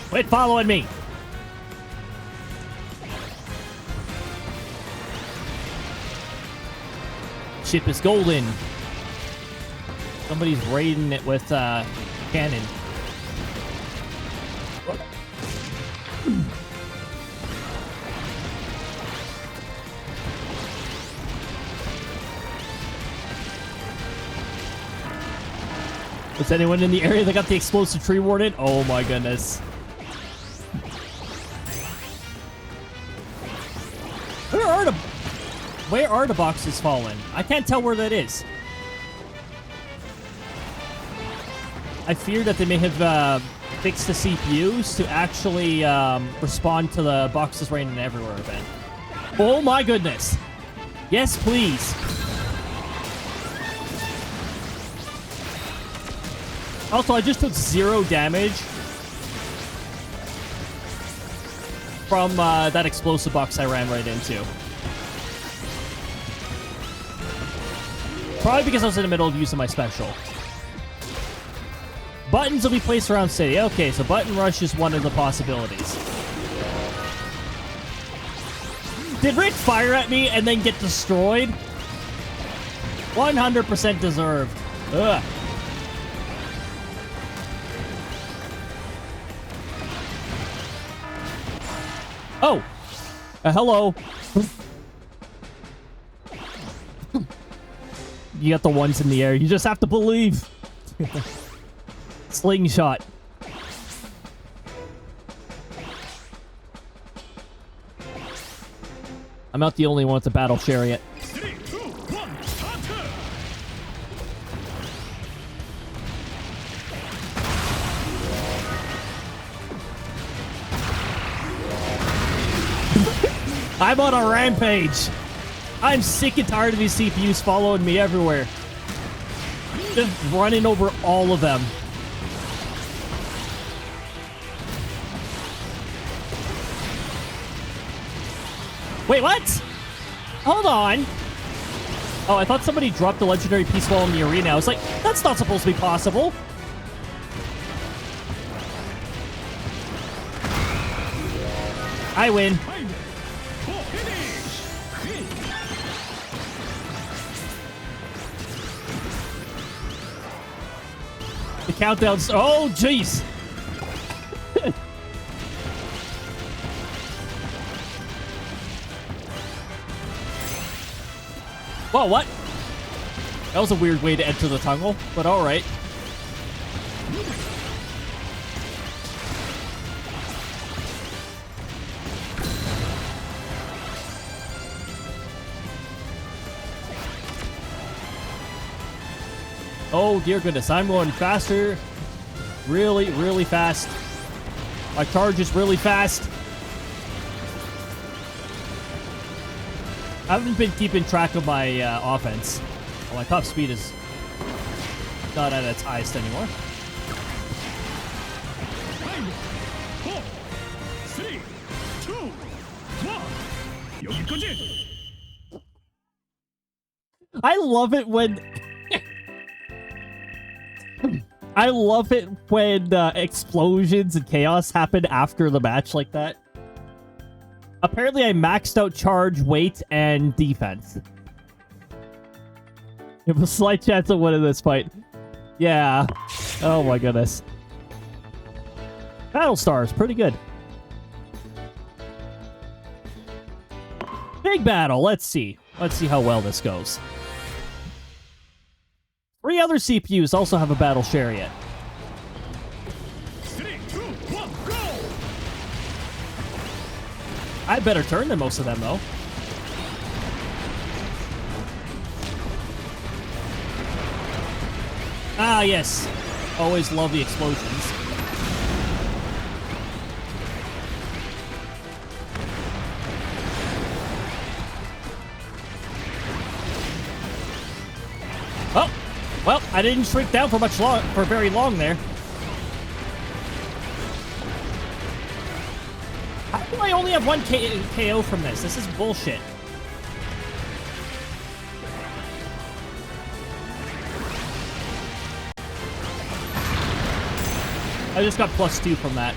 Quit following me! Ship is golden. Somebody's raiding it with cannon. Was anyone in the area that got the explosive tree warded? Oh my goodness. Where are the boxes fallen? I can't tell where that is. I fear that they may have fixed the CPUs to actually respond to the boxes raining everywhere event. Oh my goodness. Yes, please. Also, I just took 0 damage from that explosive box I ran right into. Probably because I was in the middle of using my special. Buttons will be placed around city. Okay, so button rush is one of the possibilities. Did Rick fire at me and then get destroyed? 100% deserved. Ugh. Oh. Hello. You got the ones in the air. You just have to believe. Slingshot. I'm not the only one with the battle chariot. 3, 2, 1, start! I'm on a rampage. I'm sick and tired of these CPUs following me everywhere. Just running over all of them. Wait, what? Hold on. Oh, I thought somebody dropped the legendary piece while in the arena. I was like, that's not supposed to be possible. I win. The countdown's... Oh, jeez. Whoa, what? That was a weird way to enter the tunnel, but alright. Oh, dear goodness. I'm going faster. Really, really fast. My charge is really fast. I haven't been keeping track of my offense. Well, my top speed is not at its highest anymore. 5, 4, 3, 2, 1. 여기까지. I love it when... I love it when explosions and chaos happen after the match like that. Apparently, I maxed out charge, weight, and defense. You have a slight chance of winning this fight. Yeah. Oh my goodness. Battlestar is pretty good. Big battle. Let's see. Let's see how well this goes. 3 other CPUs also have a battle chariot. 3, 2, 1, go! I had better turn than most of them, though. Ah, yes. Always love the explosions. Oh, well, I didn't shrink down for very long there. How do I only have 1 KO from this? This is bullshit. I just got +2 from that.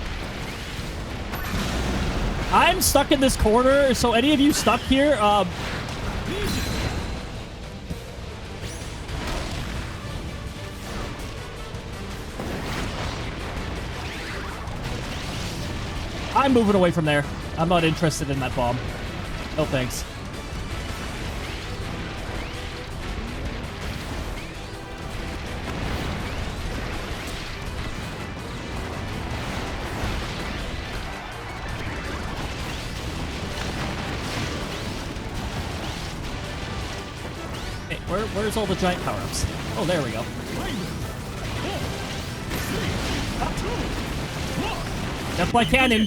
I'm stuck in this corner, so any of you stuck here, I'm moving away from there. I'm not interested in that bomb. No thanks. Hey, where's all the giant power-ups? Oh, there we go. 5, 4, 3, 2, 1. That's my cannon.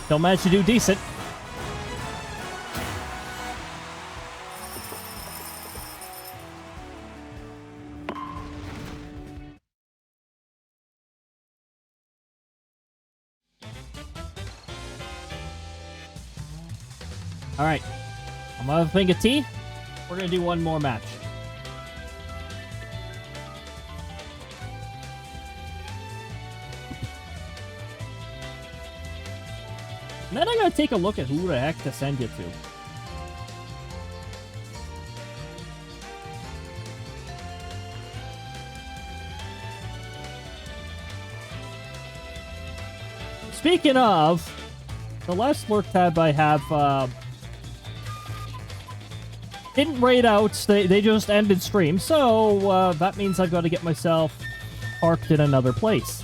Don't manage to do decent. All right. I'm gonna have a thing of tea. We're gonna do one more match. And then I gotta take a look at who the heck to send you to. Speaking of, The last lurk tab I have, didn't raid out. They just ended stream. So, that means I've got to get myself parked in another place.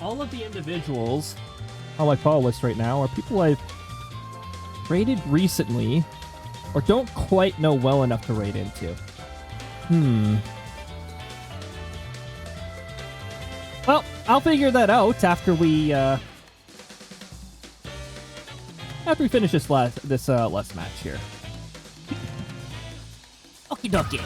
All of the individuals on my follow list right now are people I've raided recently or don't quite know well enough to raid into. Well, I'll figure that out after we finish this last match here. Okie dokie.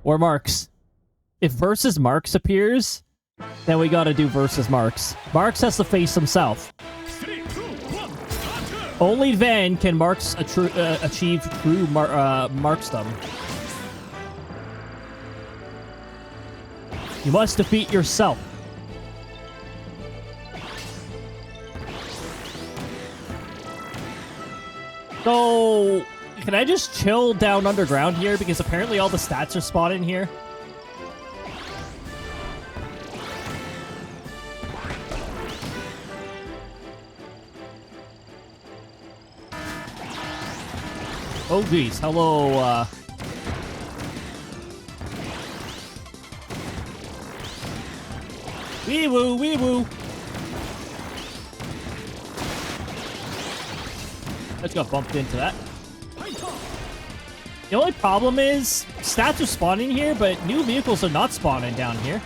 Or Marks. If versus Marks appears, then we gotta do versus Marks. Marks has to face himself. 3, 2, 1, start! Only then can Marks achieve true Marksdom. You must defeat yourself. So, can I just chill down underground here? Because apparently all the stats are spawning here. Oh, geez. Hello, Wee-woo, wee-woo. Let's got bumped into that. The only problem is, stats are spawning here, but new vehicles are not spawning down here.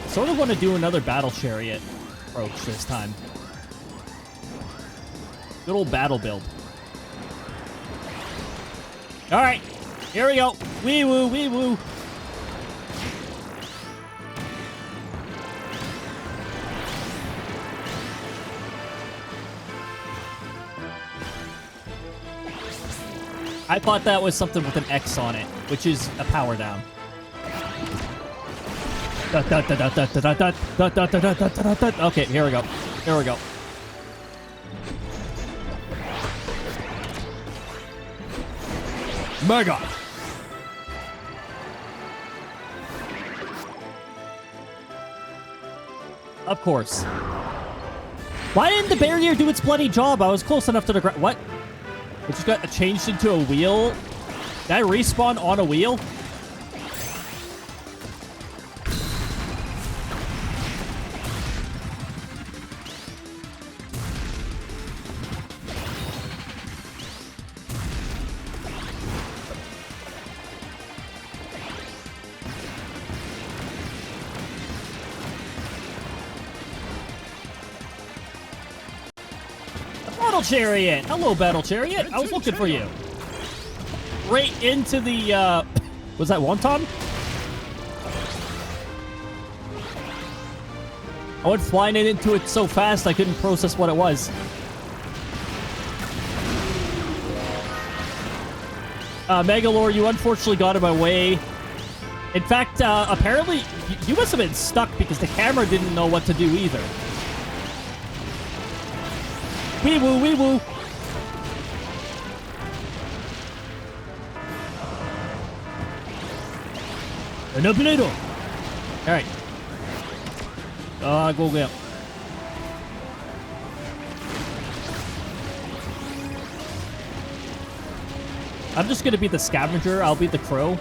Sort of want to do another battle chariot approach this time. Good old battle build. Alright, here we go. Wee-woo, wee-woo. I thought that was something with an X on it, which is a power down. Okay, here we go. Here we go. Mega! Of course. Why didn't the barrier do its bloody job? I was close enough to the ground. What? It just got changed into a wheel? Did I respawn on a wheel? Battle Chariot! Hello, Battle Chariot! I was looking for you. Right into the, was that Wonton? I went flying into it so fast I couldn't process what it was. Megalore, you unfortunately got in my way. In fact, apparently, you must have been stuck because the camera didn't know what to do either. Wee woo, wee woo. Alright. Go get. I'm just gonna be the scavenger. I'll be the crow.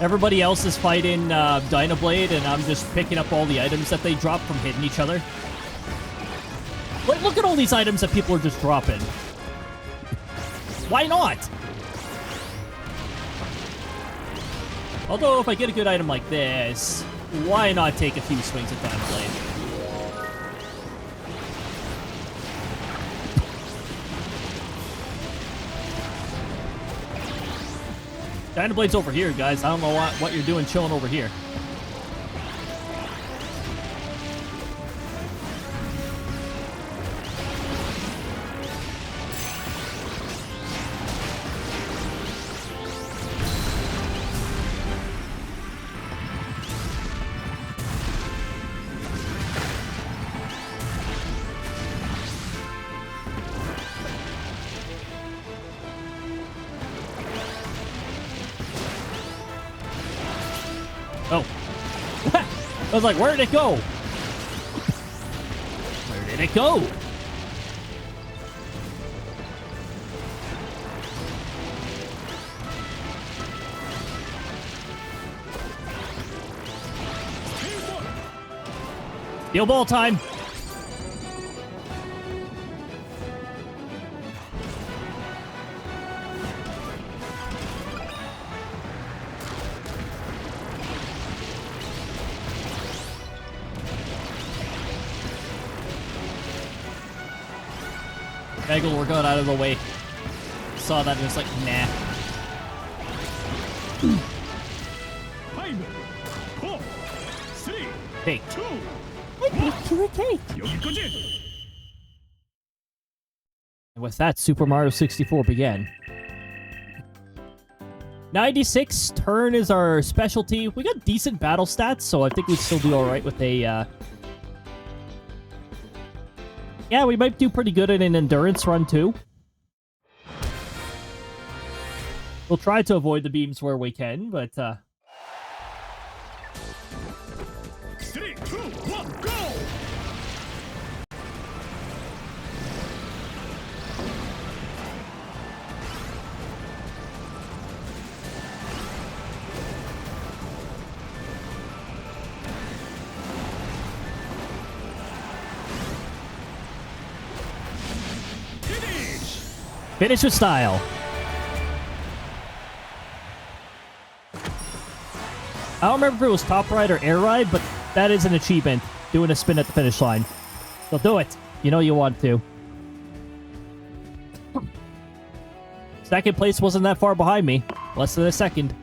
Everybody else is fighting Dynablade, and I'm just picking up all the items that they drop from hitting each other. Look at all these items that people are just dropping. Why not? Although, if I get a good item like this, why not take a few swings at Dynablade? Dynablade's over here, guys. I don't know what you're doing chilling over here. Oh. I was like, where did it go? Where did it go? Steel ball time. Bagel, we're going out of the way. Saw that and was like, nah. 5 4 3 Hey. 2 Cake. 読み込んで And with that, Super Mario 64 began. 96 turn is our specialty. We got decent battle stats, so I think we'd still do alright with a, Yeah, we might do pretty good in an endurance run, too. We'll try to avoid the beams where we can, but, 3 2 1 go finish with style. I don't remember if it was top ride or air ride, but that is an achievement. Doing a spin at the finish line. So do it. You know you want to. Second place wasn't that far behind me. Less than a second.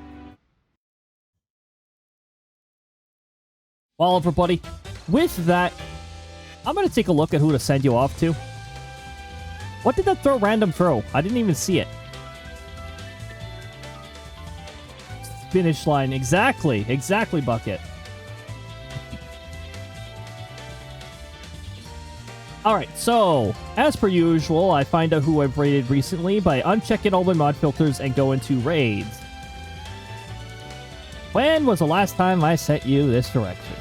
Well, everybody, with that, I'm going to take a look at who to send you off to. What did that random throw? I didn't even see it. Finish line. Exactly. Exactly, Bucket. Alright, so, as per usual, I find out who I've raided recently by unchecking all my mod filters and going to raids. When was the last time I sent you this direction?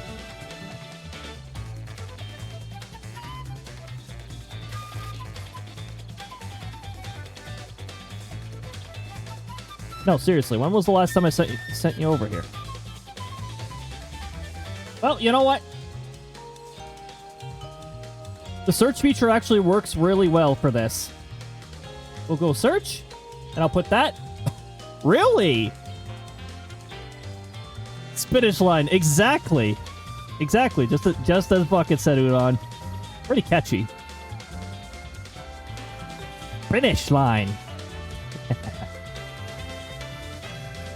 No, seriously, when was the last time I sent you over here? Well, you know what? The search feature actually works really well for this. We'll go search, and I'll put that. Really? Finish line, exactly. Exactly, just as Bucket said it on. Pretty catchy. Finish line.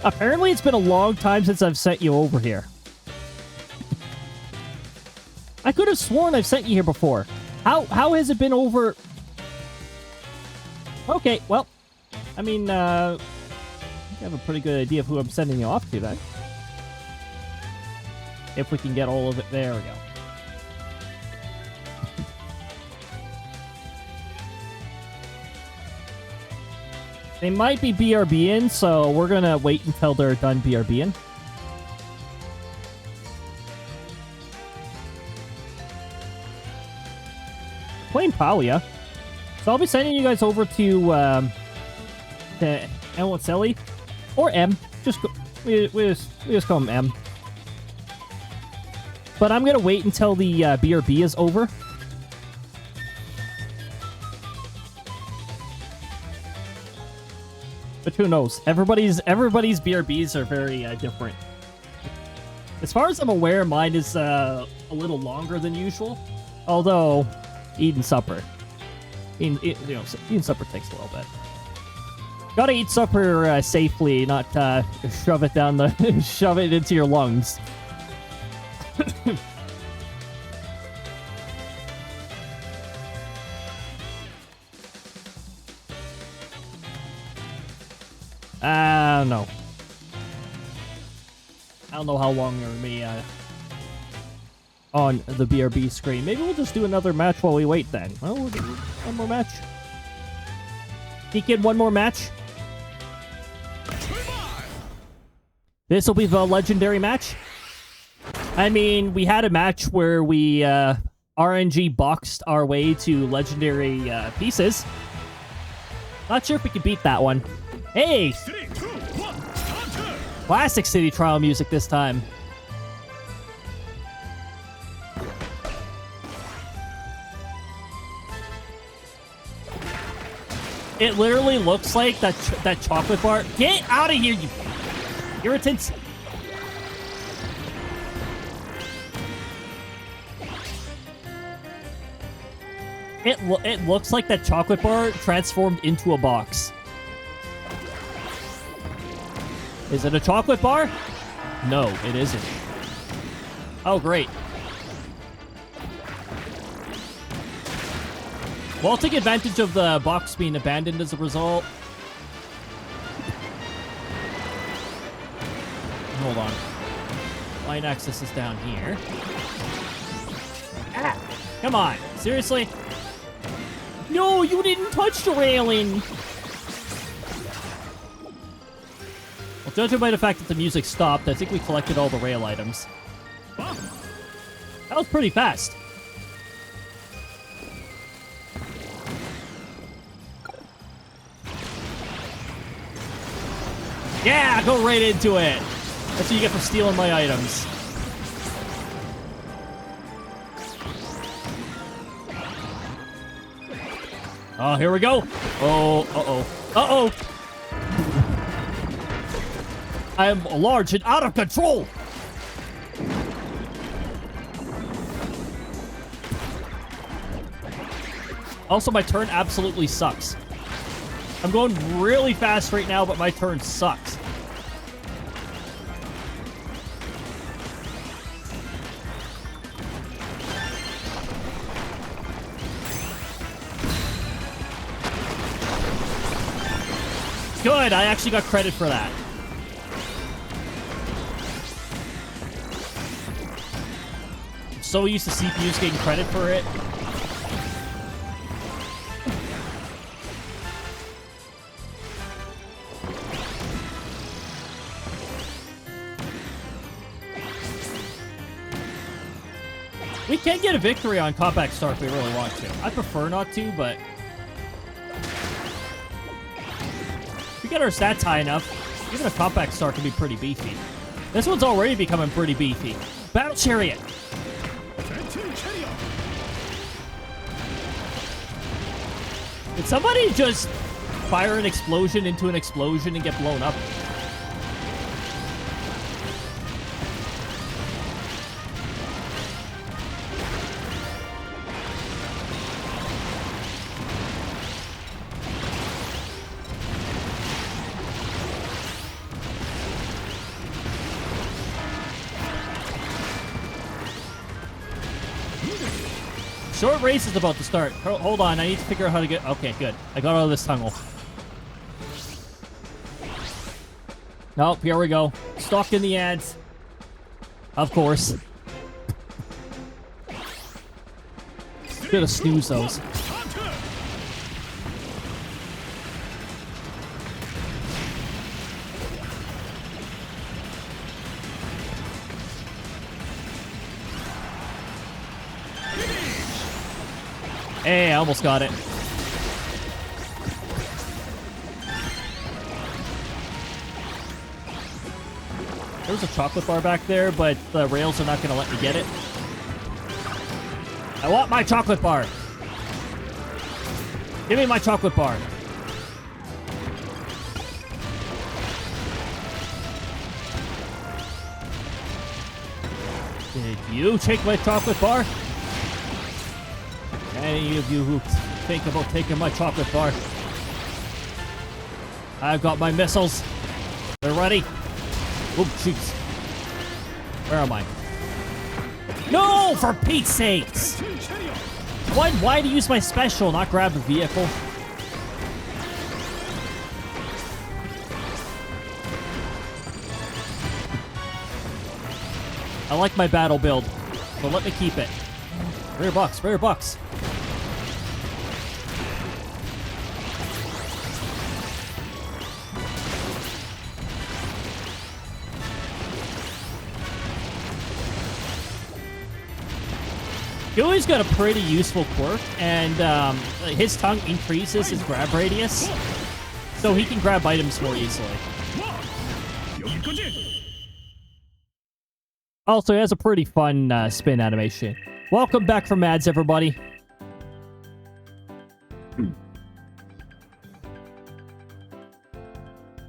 Apparently, it's been a long time since I've sent you over here. I could have sworn I've sent you here before. How has it been over? Okay, well, I mean, I have a pretty good idea of who I'm sending you off to then. If we can get all of it. There we go. They might be BRBing, so we're gonna wait until they're done BRBing. Playing Palia. So I'll be sending you guys over to Ellie or M. Just go, we just call him M. But I'm gonna wait until the BRB is over. But who knows? Everybody's BRBs are very different. As far as I'm aware, mine is a little longer than usual. Although, eating supper. Eating supper takes a little bit. Gotta eat supper safely, not shove it down the shove it into your lungs. No. I don't know how long there will be on the BRB screen. Maybe we'll just do another match while we wait then. Well, we'll do one more match. Deacon, one more match. This will be the legendary match. I mean, we had a match where we RNG boxed our way to legendary pieces. Not sure if we could beat that one. Hey! 3, 2, 1, counter! Classic City Trial music this time. It literally looks like that chocolate bar. Get out of here, you irritants! It looks like that chocolate bar transformed into a box. Is it a chocolate bar? No, it isn't. Oh, great. Well, I'll take advantage of the box being abandoned as a result. Hold on. Line access is down here. Ah, come on. Seriously? No, you didn't touch the railing. Well, judging by the fact that the music stopped, I think we collected all the rail items. That was pretty fast. Yeah, go right into it. That's what you get for stealing my items. Oh, here we go. Oh, uh-oh. Uh-oh. I am large and out of control. Also, my turn absolutely sucks. I'm going really fast right now, but my turn sucks. Good, I actually got credit for that. I'm so used to CPUs getting credit for it. We can get a victory on Compact Star if we really want to. I prefer not to, but if we get our stats high enough, even a Compact Star can be pretty beefy. This one's already becoming pretty beefy. Battle Chariot! Did somebody just fire an explosion into an explosion and get blown up? Short race is about to start. Hold on, I need to figure out how to get... Okay, good. I got out of this tunnel. Nope, here we go. Stuck in the ads. Of course. Gonna snooze those. Hey, I almost got it. There's a chocolate bar back there, but the rails are not going to let me get it. I want my chocolate bar. Give me my chocolate bar. Did you take my chocolate bar? Any of you who think about taking my chocolate bar, I've got my missiles. They're ready. Oh, jeez. Where am I? No, for Pete's sakes! Why do you use my special, not grab the vehicle? I like my battle build, so let me keep it. Rare box, rare box. Gooey's got a pretty useful quirk, and his tongue increases his grab radius, so he can grab items more easily. Also, he has a pretty fun spin animation. Welcome back from ads, everybody.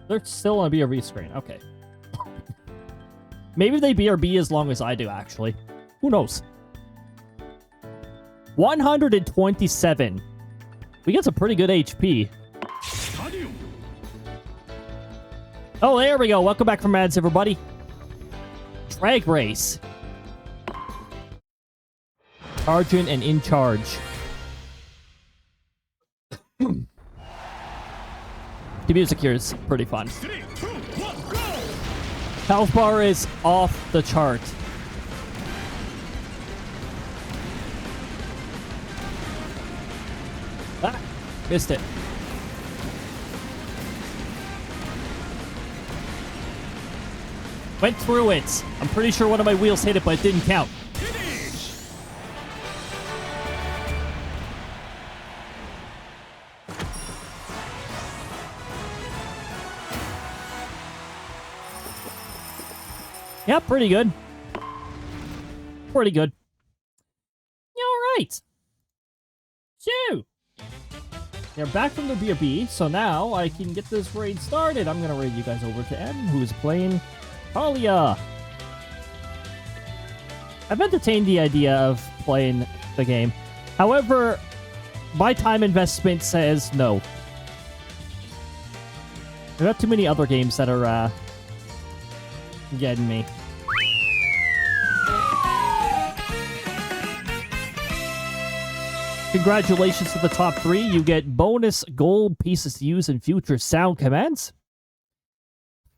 They're still on a BRB screen. Okay. Maybe they BRB as long as I do, actually. Who knows? 127. We got some pretty good HP. Oh, there we go. Welcome back from ads, everybody. Drag race. Sergeant and in charge. The music here is pretty fun. Health bar is off the chart. Ah, missed it. Went through it. I'm pretty sure one of my wheels hit it, but it didn't count. Yeah, pretty good. Pretty good. All right. So, they're back from the BRB, so now I can get this raid started. I'm going to raid you guys over to M, who's playing Talia. I've entertained the idea of playing the game. However, my time investment says no. There are too many other games that are, getting me. Congratulations to the top 3. You get bonus gold pieces to use in future sound commands.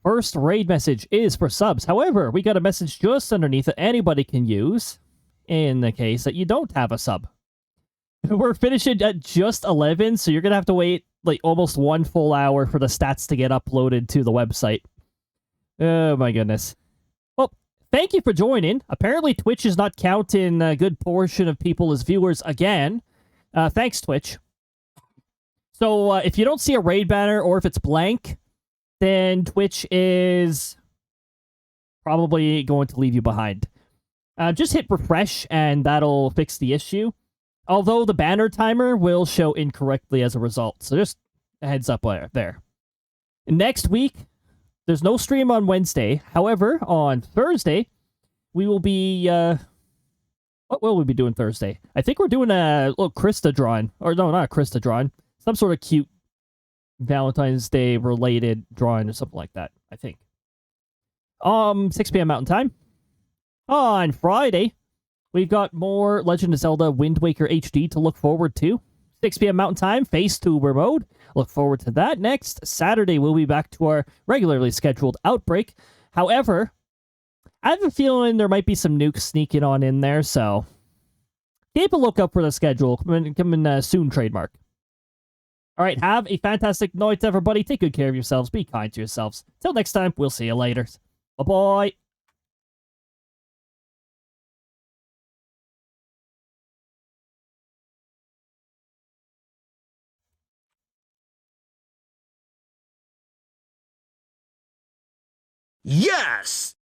First raid message is for subs. However, we got a message just underneath that anybody can use in the case that you don't have a sub. We're finishing at just 11, so you're going to have to wait like almost 1 full hour for the stats to get uploaded to the website. Oh my goodness. Well, thank you for joining. Apparently Twitch is not counting a good portion of people as viewers again. Thanks, Twitch. So if you don't see a raid banner or if it's blank, then Twitch is probably going to leave you behind. Just hit refresh and that'll fix the issue. Although the banner timer will show incorrectly as a result. So just a heads up there. Next week, there's no stream on Wednesday. However, on Thursday, we will be... what will we be doing Thursday? I think we're doing a little Krista drawing. Or no, not a Krista drawing. Some sort of cute Valentine's Day related drawing or something like that, I think. 6 p.m. Mountain Time. On Friday, we've got more Legend of Zelda Wind Waker HD to look forward to. 6 p.m. Mountain Time, FaceTuber mode. Look forward to that. Next Saturday, we'll be back to our regularly scheduled Outbreak. However, I have a feeling there might be some nukes sneaking on in there, so keep a lookout for the schedule. Coming soon, trademark. All right, have a fantastic night, everybody. Take good care of yourselves. Be kind to yourselves. Till next time, we'll see you later. Bye-bye. Yes!